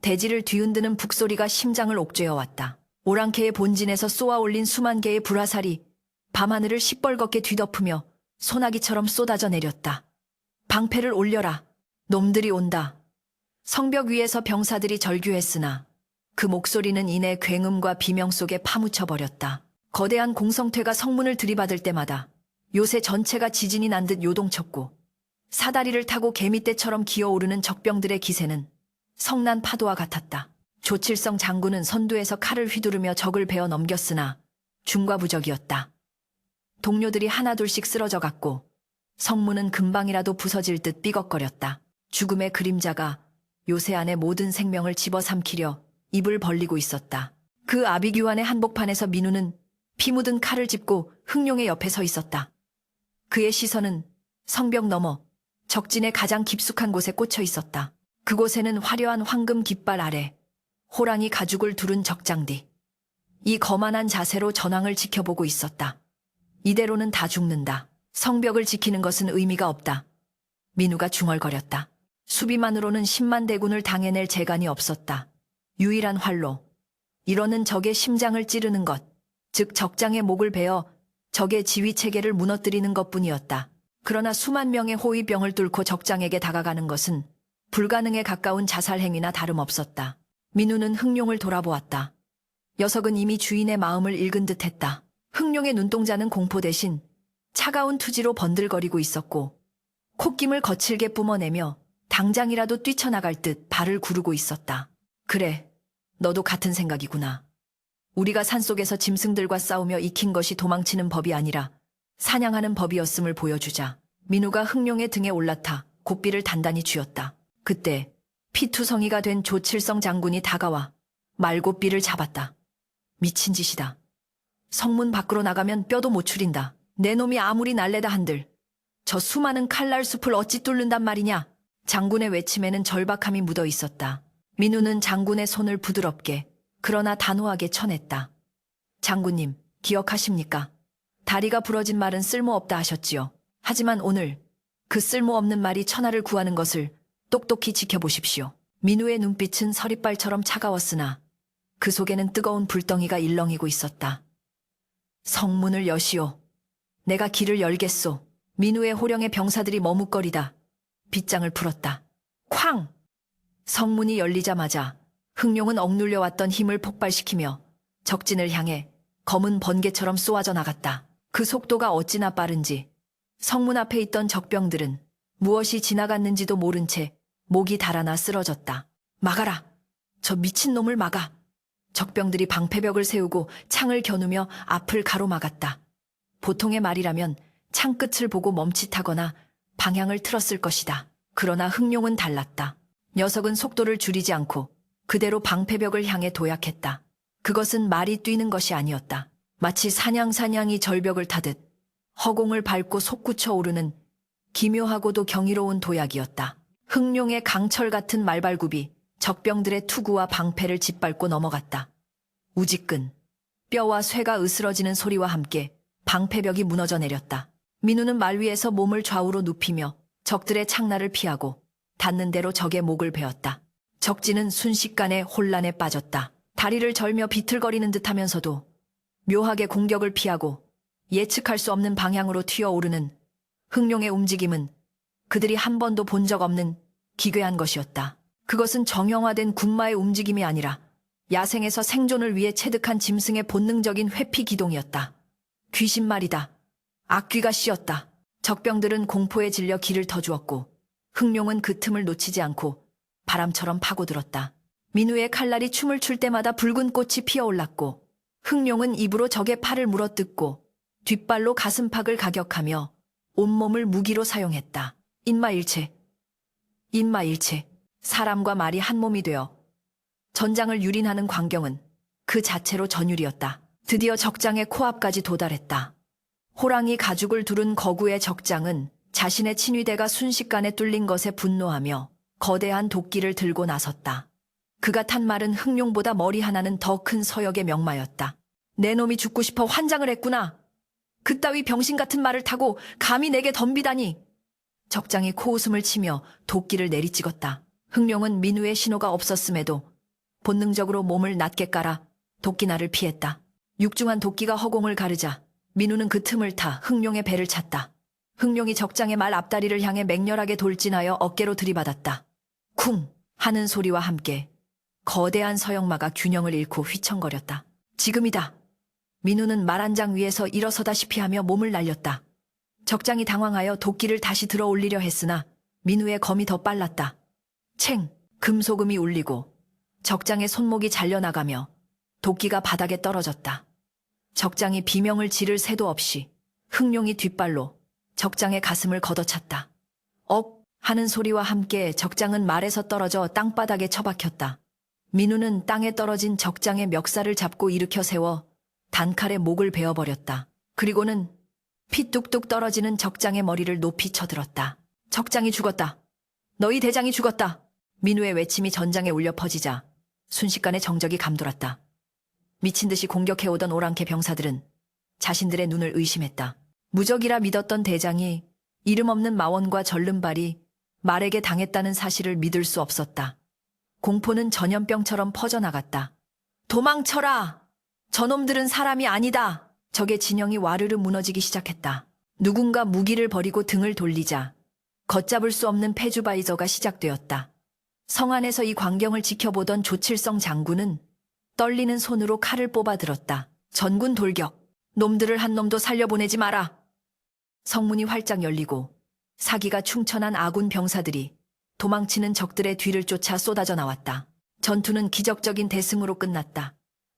대지를 뒤흔드는 북소리가 심장을 옥죄어 왔다. 오랑캐의 본진에서 쏘아올린 수만 개의 불화살이 밤하늘을 시뻘겋게 뒤덮으며 소나기처럼 쏟아져 내렸다. 방패를 올려라. 놈들이 온다. 성벽 위에서 병사들이 절규했으나 그 목소리는 이내 굉음과 비명 속에 파묻혀버렸다. 거대한 공성퇴가 성문을 들이받을 때마다 요새 전체가 지진이 난 듯 요동쳤고 사다리를 타고 개미떼처럼 기어오르는 적병들의 기세는 성난 파도와 같았다. 조칠성 장군은 선두에서 칼을 휘두르며 적을 베어 넘겼으나 중과부적이었다. 동료들이 하나둘씩 쓰러져갔고 성문은 금방이라도 부서질 듯 삐걱거렸다. 죽음의 그림자가 요새 안의 모든 생명을 집어삼키려 입을 벌리고 있었다. 그 아비규환의 한복판에서 민우는 피 묻은 칼을 짚고 흥룡의 옆에 서 있었다. 그의 시선은 성벽 너머 적진의 가장 깊숙한 곳에 꽂혀 있었다. 그곳에는 화려한 황금 깃발 아래 호랑이 가죽을 두른 적장뒤. 이 거만한 자세로 전황을 지켜보고 있었다. 이대로는 다 죽는다. 성벽을 지키는 것은 의미가 없다. 민우가 중얼거렸다. 수비만으로는 10만 대군을 당해낼 재간이 없었다. 유일한 활로 이러는 적의 심장을 찌르는 것, 즉 적장의 목을 베어 적의 지휘체계를 무너뜨리는 것뿐이었다. 그러나 수만 명의 호위병을 뚫고 적장에게 다가가는 것은 불가능에 가까운 자살행위나 다름없었다. 민우는 흥룡을 돌아보았다. 녀석은 이미 주인의 마음을 읽은 듯했다. 흥룡의 눈동자는 공포 대신 차가운 투지로 번들거리고 있었고 콧김을 거칠게 뿜어내며 당장이라도 뛰쳐나갈 듯 발을 구르고 있었다. 그래, 너도 같은 생각이구나. 우리가 산속에서 짐승들과 싸우며 익힌 것이 도망치는 법이 아니라 사냥하는 법이었음을 보여주자. 민우가 흥룡의 등에 올라타 고삐를 단단히 쥐었다. 그때 피투성이가 된 조칠성 장군이 다가와 말고삐를 잡았다. 미친 짓이다. 성문 밖으로 나가면 뼈도 못 추린다. 내 놈이 아무리 날래다 한들 저 수많은 칼날 숲을 어찌 뚫는단 말이냐. 장군의 외침에는 절박함이 묻어 있었다. 민우는 장군의 손을 부드럽게 그러나 단호하게 쳐냈다. 장군님, 기억하십니까? 다리가 부러진 말은 쓸모없다 하셨지요. 하지만 오늘 그 쓸모없는 말이 천하를 구하는 것을 똑똑히 지켜보십시오. 민우의 눈빛은 서리발처럼 차가웠으나 그 속에는 뜨거운 불덩이가 일렁이고 있었다. 성문을 여시오. 내가 길을 열겠소. 민우의 호령의 병사들이 머뭇거리다 빗장을 풀었다. 쾅! 성문이 열리자마자 흥룡은 억눌려왔던 힘을 폭발시키며 적진을 향해 검은 번개처럼 쏘아져 나갔다. 그 속도가 어찌나 빠른지 성문 앞에 있던 적병들은 무엇이 지나갔는지도 모른 채 목이 달아나 쓰러졌다. 막아라! 저 미친놈을 막아! 적병들이 방패벽을 세우고 창을 겨누며 앞을 가로막았다. 보통의 말이라면 창끝을 보고 멈칫하거나 방향을 틀었을 것이다. 그러나 흥룡은 달랐다. 녀석은 속도를 줄이지 않고 그대로 방패벽을 향해 도약했다. 그것은 말이 뛰는 것이 아니었다. 마치 사냥이 절벽을 타듯 허공을 밟고 솟구쳐 오르는 기묘하고도 경이로운 도약이었다. 흥룡의 강철 같은 말발굽이 적병들의 투구와 방패를 짓밟고 넘어갔다. 우지끈 뼈와 쇠가 으스러지는 소리와 함께 방패벽이 무너져 내렸다. 민우는 말 위에서 몸을 좌우로 눕히며 적들의 창날을 피하고 닿는 대로 적의 목을 베었다. 적진은 순식간에 혼란에 빠졌다. 다리를 절며 비틀거리는 듯하면서도 묘하게 공격을 피하고 예측할 수 없는 방향으로 튀어오르는 흥룡의 움직임은 그들이 한 번도 본 적 없는 기괴한 것이었다. 그것은 정형화된 군마의 움직임이 아니라 야생에서 생존을 위해 체득한 짐승의 본능적인 회피 기동이었다. 귀신말이다. 악귀가 씌었다. 적병들은 공포에 질려 길을 터주었고 흥룡은 그 틈을 놓치지 않고 바람처럼 파고들었다. 민우의 칼날이 춤을 출 때마다 붉은 꽃이 피어올랐고 흥룡은 입으로 적의 팔을 물어뜯고 뒷발로 가슴팍을 가격하며 온몸을 무기로 사용했다. 인마일체. 사람과 말이 한 몸이 되어 전장을 유린하는 광경은 그 자체로 전율이었다. 드디어 적장의 코앞까지 도달했다. 호랑이 가죽을 두른 거구의 적장은 자신의 친위대가 순식간에 뚫린 것에 분노하며 거대한 도끼를 들고 나섰다. 그가 탄 말은 흥룡보다 머리 하나는 더 큰 서역의 명마였다. 내 놈이 죽고 싶어 환장을 했구나. 그따위 병신 같은 말을 타고 감히 내게 덤비다니. 적장이 코웃음을 치며 도끼를 내리찍었다. 흥룡은 민우의 신호가 없었음에도 본능적으로 몸을 낮게 깔아 도끼날을 피했다. 육중한 도끼가 허공을 가르자 민우는 그 틈을 타 흥룡의 배를 찼다. 흥룡이 적장의 말 앞다리를 향해 맹렬하게 돌진하여 어깨로 들이받았다. 쿵 하는 소리와 함께 거대한 서역마가 균형을 잃고 휘청거렸다. 지금이다. 민우는 말 한 장 위에서 일어서다시피 하며 몸을 날렸다. 적장이 당황하여 도끼를 다시 들어 올리려 했으나 민우의 검이 더 빨랐다. 챙! 금소금이 울리고 적장의 손목이 잘려나가며 도끼가 바닥에 떨어졌다. 적장이 비명을 지를 새도 없이 흥룡이 뒷발로 적장의 가슴을 걷어찼다. 억! 하는 소리와 함께 적장은 말에서 떨어져 땅바닥에 처박혔다. 민우는 땅에 떨어진 적장의 멱살을 잡고 일으켜 세워 단칼에 목을 베어버렸다. 그리고는 피 뚝뚝 떨어지는 적장의 머리를 높이 쳐들었다. 적장이 죽었다. 너희 대장이 죽었다. 민우의 외침이 전장에 울려 퍼지자 순식간에 정적이 감돌았다. 미친 듯이 공격해오던 오랑캐 병사들은 자신들의 눈을 의심했다. 무적이라 믿었던 대장이 이름 없는 마원과 절름발이 말에게 당했다는 사실을 믿을 수 없었다. 공포는 전염병처럼 퍼져나갔다. 도망쳐라! 저놈들은 사람이 아니다! 적의 진영이 와르르 무너지기 시작했다. 누군가 무기를 버리고 등을 돌리자 걷잡을 수 없는 패주바이저가 시작되었다. 성 안에서 이 광경을 지켜보던 조칠성 장군은 떨리는 손으로 칼을 뽑아들었다. 전군 돌격! 놈들을 한 놈도 살려보내지 마라! 성문이 활짝 열리고 사기가 충천한 아군 병사들이 도망치는 적들의 뒤를 쫓아 쏟아져 나왔다. 전투는 기적적인 대승으로 끝났다.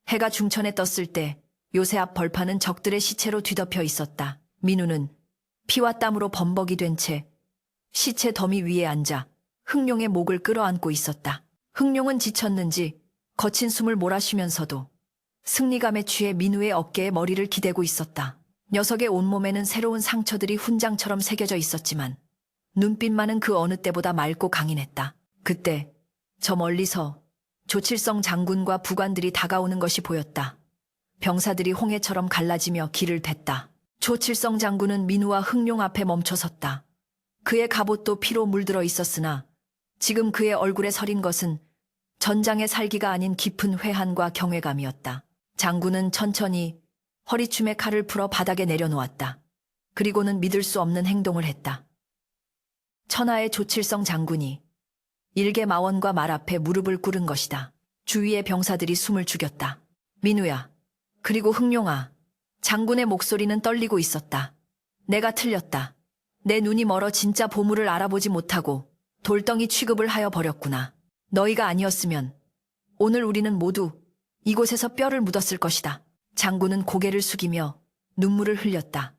해가 중천에 떴을 때 요새 앞 벌판은 적들의 시체로 뒤덮여 있었다. 민우는 피와 땀으로 범벅이 된 채 시체 더미 위에 앉아 흥룡의 목을 끌어안고 있었다. 흥룡은 지쳤는지 거친 숨을 몰아쉬면서도 승리감에 취해 민우의 어깨에 머리를 기대고 있었다. 녀석의 온몸에는 새로운 상처들이 훈장처럼 새겨져 있었지만 눈빛만은 그 어느 때보다 맑고 강인했다. 그때 저 멀리서 조칠성 장군과 부관들이 다가오는 것이 보였다. 병사들이 홍해처럼 갈라지며 길을 댔다. 조칠성 장군은 민우와 흥룡 앞에 멈춰섰다. 그의 갑옷도 피로 물들어 있었으나 지금 그의 얼굴에 서린 것은 전장의 살기가 아닌 깊은 회한과 경외감이었다. 장군은 천천히 허리춤에 칼을 풀어 바닥에 내려놓았다. 그리고는 믿을 수 없는 행동을 했다. 천하의 조칠성 장군이 일개 마원과 말 앞에 무릎을 꿇은 것이다. 주위의 병사들이 숨을 죽였다. 민우야, 그리고 흥룡아, 장군의 목소리는 떨리고 있었다. 내가 틀렸다. 내 눈이 멀어 진짜 보물을 알아보지 못하고 돌덩이 취급을 하여 버렸구나. 너희가 아니었으면 오늘 우리는 모두 이곳에서 뼈를 묻었을 것이다. 장군은 고개를 숙이며 눈물을 흘렸다.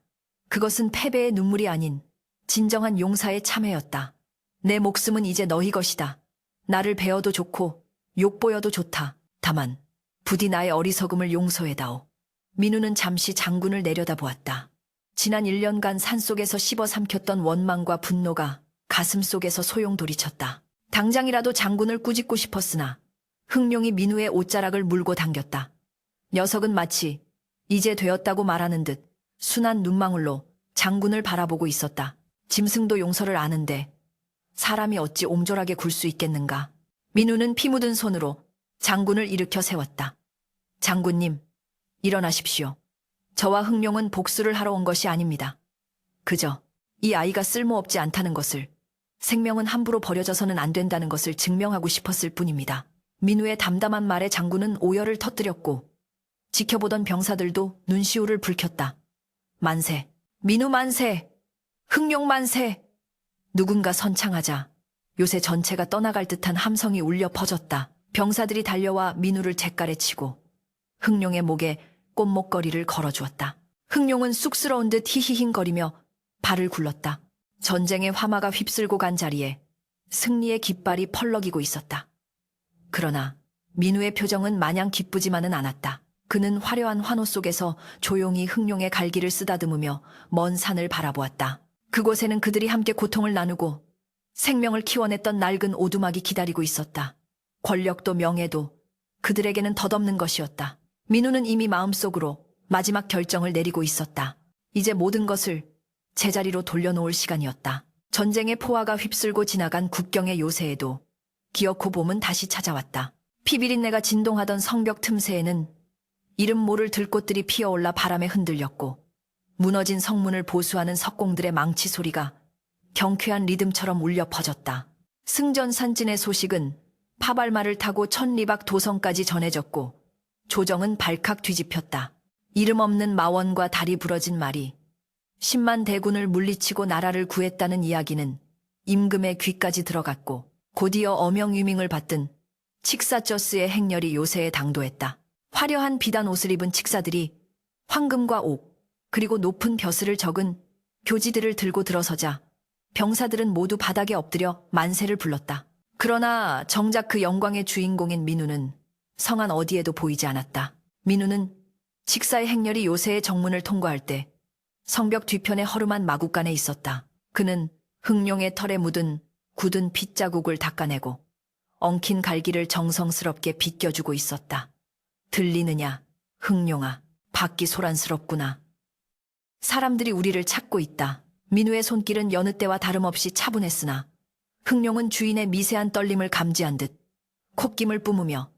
그것은 패배의 눈물이 아닌 진정한 용사의 참회였다. 내 목숨은 이제 너희 것이다. 나를 베어도 좋고 욕보여도 좋다. 다만 부디 나의 어리석음을 용서해다오. 민우는 잠시 장군을 내려다보았다. 지난 1년간 산속에서 씹어삼켰던 원망과 분노가 가슴속에서 소용돌이쳤다. 당장이라도 장군을 꾸짖고 싶었으나 흥룡이 민우의 옷자락을 물고 당겼다. 녀석은 마치 이제 되었다고 말하는 듯 순한 눈망울로 장군을 바라보고 있었다. 짐승도 용서를 아는데 사람이 어찌 옹졸하게 굴 수 있겠는가. 민우는 피 묻은 손으로 장군을 일으켜 세웠다. 장군님, 일어나십시오. 저와 흥룡은 복수를 하러 온 것이 아닙니다. 그저 이 아이가 쓸모없지 않다는 것을, 생명은 함부로 버려져서는 안 된다는 것을 증명하고 싶었을 뿐입니다. 민우의 담담한 말에 장군은 오열을 터뜨렸고 지켜보던 병사들도 눈시울을 붉혔다. 만세, 민우 만세, 흥룡 만세. 누군가 선창하자 요새 전체가 떠나갈 듯한 함성이 울려 퍼졌다. 병사들이 달려와 민우를 잿가래 치고 흥룡의 목에 꽃목걸이를 걸어주었다. 흥룡은 쑥스러운 듯 히히힝거리며 발을 굴렀다. 전쟁의 화마가 휩쓸고 간 자리에 승리의 깃발이 펄럭이고 있었다. 그러나 민우의 표정은 마냥 기쁘지만은 않았다. 그는 화려한 환호 속에서 조용히 흥룡의 갈기를 쓰다듬으며 먼 산을 바라보았다. 그곳에는 그들이 함께 고통을 나누고 생명을 키워냈던 낡은 오두막이 기다리고 있었다. 권력도 명예도 그들에게는 덧없는 것이었다. 민우는 이미 마음속으로 마지막 결정을 내리고 있었다. 이제 모든 것을 제자리로 돌려놓을 시간이었다. 전쟁의 포화가 휩쓸고 지나간 국경의 요새에도 기어코 봄은 다시 찾아왔다. 피비린내가 진동하던 성벽 틈새에는 이름 모를 들꽃들이 피어올라 바람에 흔들렸고 무너진 성문을 보수하는 석공들의 망치 소리가 경쾌한 리듬처럼 울려 퍼졌다. 승전산진의 소식은 파발마를 타고 천리박 도성까지 전해졌고 조정은 발칵 뒤집혔다. 이름 없는 마원과 다리 부러진 말이 10만 대군을 물리치고 나라를 구했다는 이야기는 임금의 귀까지 들어갔고 곧이어 어명유명을 받든 칙사저스의 행렬이 요새에 당도했다. 화려한 비단 옷을 입은 칙사들이 황금과 옥 그리고 높은 벼슬을 적은 교지들을 들고 들어서자 병사들은 모두 바닥에 엎드려 만세를 불렀다. 그러나 정작 그 영광의 주인공인 민우는 성 안 어디에도 보이지 않았다. 민우는 칙사의 행렬이 요새의 정문을 통과할 때 성벽 뒤편의 허름한 마구간에 있었다. 그는 흥룡의 털에 묻은 굳은 핏자국을 닦아내고 엉킨 갈기를 정성스럽게 빗겨주고 있었다. 들리느냐, 흥룡아, 밖이 소란스럽구나. 사람들이 우리를 찾고 있다. 민우의 손길은 여느 때와 다름없이 차분했으나 흥룡은 주인의 미세한 떨림을 감지한 듯 콧김을 뿜으며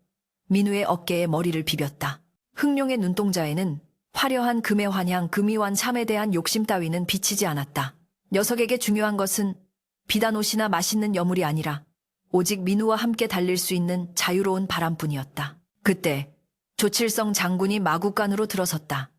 민우의 어깨에 머리를 비볐다. 흥룡의 눈동자에는 화려한 금의 환향, 금이완 참에 대한 욕심 따위는 비치지 않았다. 녀석에게 중요한 것은 비단옷이나 맛있는 여물이 아니라 오직 민우와 함께 달릴 수 있는 자유로운 바람뿐이었다. 그때 조칠성 장군이 마구간으로 들어섰다.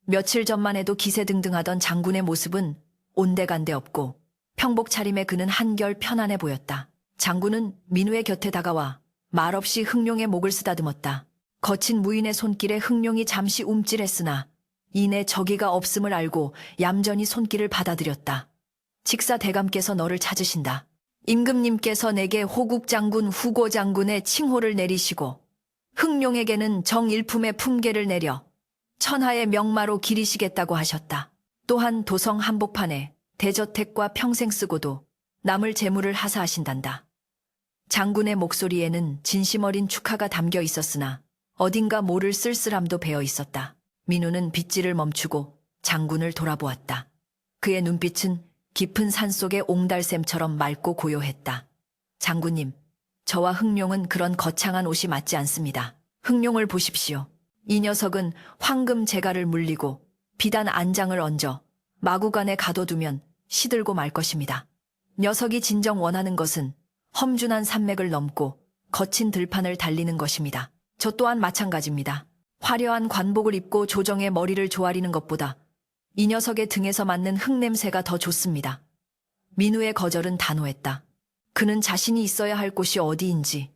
며칠 전만 해도 기세등등하던 장군의 모습은 온데간데 없고 평복 차림의 그는 한결 편안해 보였다. 장군은 민우의 곁에 다가와 말없이 흥룡의 목을 쓰다듬었다. 거친 무인의 손길에 흥룡이 잠시 움찔했으나 이내 적의가 없음을 알고 얌전히 손길을 받아들였다. 칙사 대감께서 너를 찾으신다. 임금님께서 내게 호국장군 후고장군의 칭호를 내리시고 흥룡에게는 정일품의 품계를 내려 천하의 명마로 기리시겠다고 하셨다. 또한 도성 한복판에 대저택과 평생 쓰고도 남을 재물을 하사하신단다. 장군의 목소리에는 진심 어린 축하가 담겨 있었으나 어딘가 모를 쓸쓸함도 배어 있었다. 민우는 빗질을 멈추고 장군을 돌아보았다. 그의 눈빛은 깊은 산속의 옹달샘처럼 맑고 고요했다. 장군님, 저와 흥룡은 그런 거창한 옷이 맞지 않습니다. 흥룡을 보십시오. 이 녀석은 황금 재갈을 물리고 비단 안장을 얹어 마구간에 가둬두면 시들고 말 것입니다. 녀석이 진정 원하는 것은 험준한 산맥을 넘고 거친 들판을 달리는 것입니다. 저 또한 마찬가지입니다. 화려한 관복을 입고 조정의 머리를 조아리는 것보다 이 녀석의 등에서 맡는 흙냄새가 더 좋습니다. 민우의 거절은 단호했다. 그는 자신이 있어야 할 곳이 어디인지,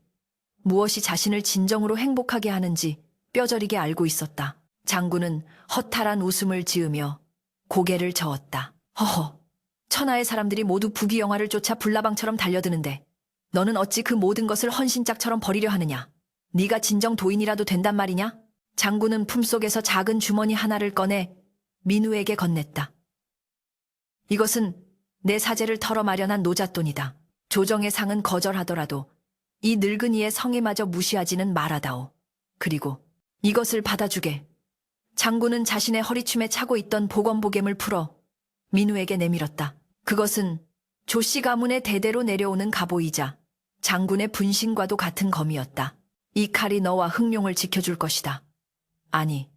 무엇이 자신을 진정으로 행복하게 하는지 뼈저리게 알고 있었다. 장군은 허탈한 웃음을 지으며 고개를 저었다. 허허, 천하의 사람들이 모두 부귀영화를 쫓아 불나방처럼 달려드는데 너는 어찌 그 모든 것을 헌신짝처럼 버리려 하느냐? 네가 진정 도인이라도 된단 말이냐? 장군은 품속에서 작은 주머니 하나를 꺼내 민우에게 건넸다. 이것은 내 사제를 털어 마련한 노잣돈이다. 조정의 상은 거절하더라도 이 늙은이의 성의마저 무시하지는 말아다오. 그리고 이것을 받아주게. 장군은 자신의 허리춤에 차고 있던 보건보겜을 풀어 민우에게 내밀었다. 그것은 조씨 가문의 대대로 내려오는 갑오이자 장군의 분신과도 같은 검이었다. 이 칼이 너와 흥룡을 지켜줄 것이다. 아니,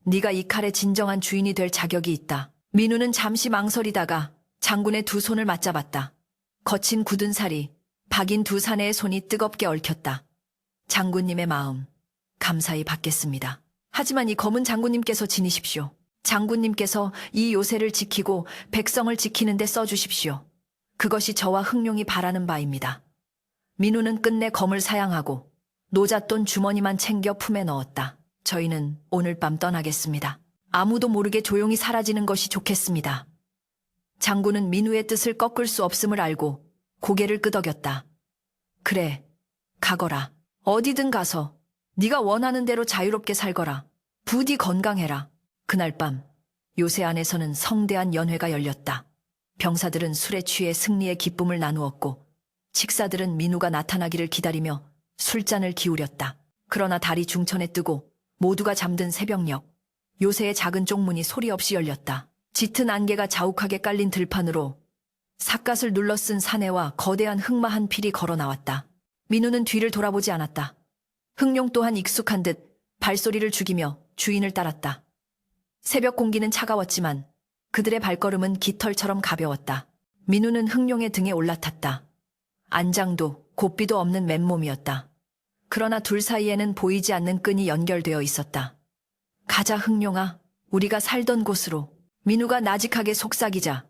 네가 이 칼의 진정한 주인이 될 자격이 있다. 민우는 잠시 망설이다가 장군의 두 손을 맞잡았다. 거친 굳은 살이 박인 두 사내의 손이 뜨겁게 얽혔다. 장군님의 마음 감사히 받겠습니다. 하지만 이 검은 장군님께서 지니십시오. 장군님께서 이 요새를 지키고 백성을 지키는 데 써주십시오. 그것이 저와 흥룡이 바라는 바입니다. 민우는 끝내 검을 사양하고 노잣돈 주머니만 챙겨 품에 넣었다. 저희는 오늘 밤 떠나겠습니다. 아무도 모르게 조용히 사라지는 것이 좋겠습니다. 장군은 민우의 뜻을 꺾을 수 없음을 알고 고개를 끄덕였다. 그래, 가거라. 어디든 가서 네가 원하는 대로 자유롭게 살거라. 부디 건강해라. 그날 밤 요새 안에서는 성대한 연회가 열렸다. 병사들은 술에 취해 승리의 기쁨을 나누었고 식사들은 민우가 나타나기를 기다리며 술잔을 기울였다. 그러나 달이 중천에 뜨고 모두가 잠든 새벽녘, 요새의 작은 쪽문이 소리 없이 열렸다. 짙은 안개가 자욱하게 깔린 들판으로 삿갓을 눌러 쓴 사내와 거대한 흑마 한 필이 걸어 나왔다. 민우는 뒤를 돌아보지 않았다. 흥룡 또한 익숙한 듯 발소리를 죽이며 주인을 따랐다. 새벽 공기는 차가웠지만 그들의 발걸음은 깃털처럼 가벼웠다. 민우는 흥룡의 등에 올라탔다. 안장도 고삐도 없는 맨몸이었다. 그러나 둘 사이에는 보이지 않는 끈이 연결되어 있었다. 가자 흥룡아, 우리가 살던 곳으로. 민우가 나직하게 속삭이자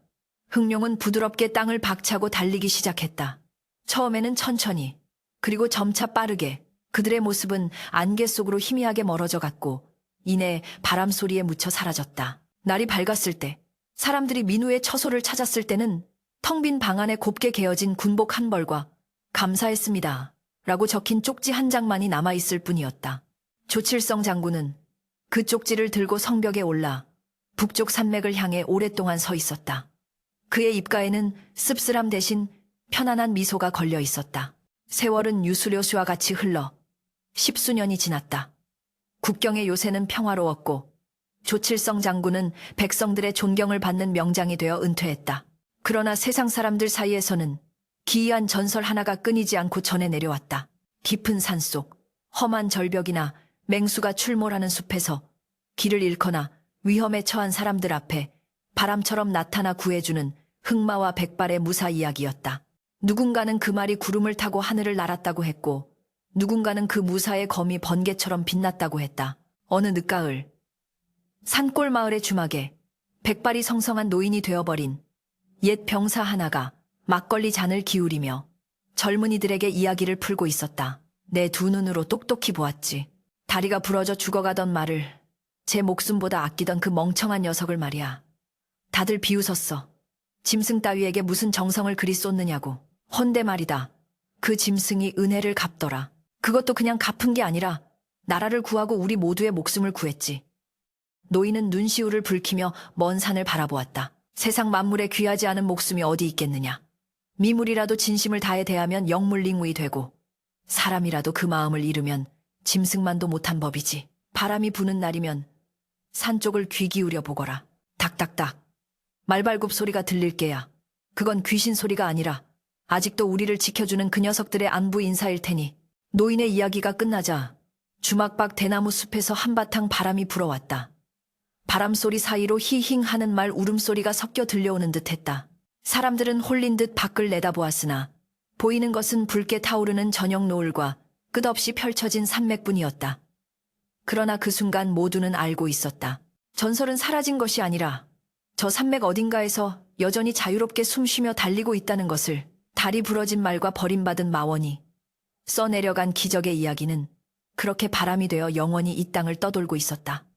흥룡은 부드럽게 땅을 박차고 달리기 시작했다. 처음에는 천천히, 그리고 점차 빠르게. 그들의 모습은 안개 속으로 희미하게 멀어져 갔고 이내 바람 소리에 묻혀 사라졌다. 날이 밝았을 때, 사람들이 민우의 처소를 찾았을 때는 텅 빈 방 안에 곱게 개어진 군복 한 벌과 감사했습니다 라고 적힌 쪽지 한 장만이 남아있을 뿐이었다. 조칠성 장군은 그 쪽지를 들고 성벽에 올라 북쪽 산맥을 향해 오랫동안 서 있었다. 그의 입가에는 씁쓸함 대신 편안한 미소가 걸려 있었다. 세월은 유수료수와 같이 흘러 10수년이 지났다. 국경의 요새는 평화로웠고 조칠성 장군은 백성들의 존경을 받는 명장이 되어 은퇴했다. 그러나 세상 사람들 사이에서는 기이한 전설 하나가 끊이지 않고 전해 내려왔다. 깊은 산속, 험한 절벽이나 맹수가 출몰하는 숲에서 길을 잃거나 위험에 처한 사람들 앞에 바람처럼 나타나 구해주는 흑마와 백발의 무사 이야기였다. 누군가는 그 말이 구름을 타고 하늘을 날았다고 했고 누군가는 그 무사의 검이 번개처럼 빛났다고 했다. 어느 늦가을, 산골 마을의 주막에 백발이 성성한 노인이 되어버린 옛 병사 하나가 막걸리 잔을 기울이며 젊은이들에게 이야기를 풀고 있었다. 내 두 눈으로 똑똑히 보았지. 다리가 부러져 죽어가던 말을 제 목숨보다 아끼던 그 멍청한 녀석을 말이야. 다들 비웃었어. 짐승 따위에게 무슨 정성을 그리 쏟느냐고. 헌데 말이다. 그 짐승이 은혜를 갚더라. 그것도 그냥 갚은 게 아니라 나라를 구하고 우리 모두의 목숨을 구했지. 노인은 눈시울을 붉히며 먼 산을 바라보았다. 세상 만물에 귀하지 않은 목숨이 어디 있겠느냐. 미물이라도 진심을 다해 대하면 영물링우이 되고 사람이라도 그 마음을 잃으면 짐승만도 못한 법이지. 바람이 부는 날이면 산 쪽을 귀 기울여 보거라. 닥닥닥. 말발굽 소리가 들릴 게야. 그건 귀신 소리가 아니라 아직도 우리를 지켜주는 그 녀석들의 안부 인사일 테니. 노인의 이야기가 끝나자 주막 밖 대나무 숲에서 한바탕 바람이 불어왔다. 바람소리 사이로 히힝 하는 말 울음소리가 섞여 들려오는 듯 했다. 사람들은 홀린 듯 밖을 내다보았으나 보이는 것은 붉게 타오르는 저녁 노을과 끝없이 펼쳐진 산맥뿐이었다. 그러나 그 순간 모두는 알고 있었다. 전설은 사라진 것이 아니라 저 산맥 어딘가에서 여전히 자유롭게 숨쉬며 달리고 있다는 것을. 다리 부러진 말과 버림받은 마원이 써내려간 기적의 이야기는 그렇게 바람이 되어 영원히 이 땅을 떠돌고 있었다.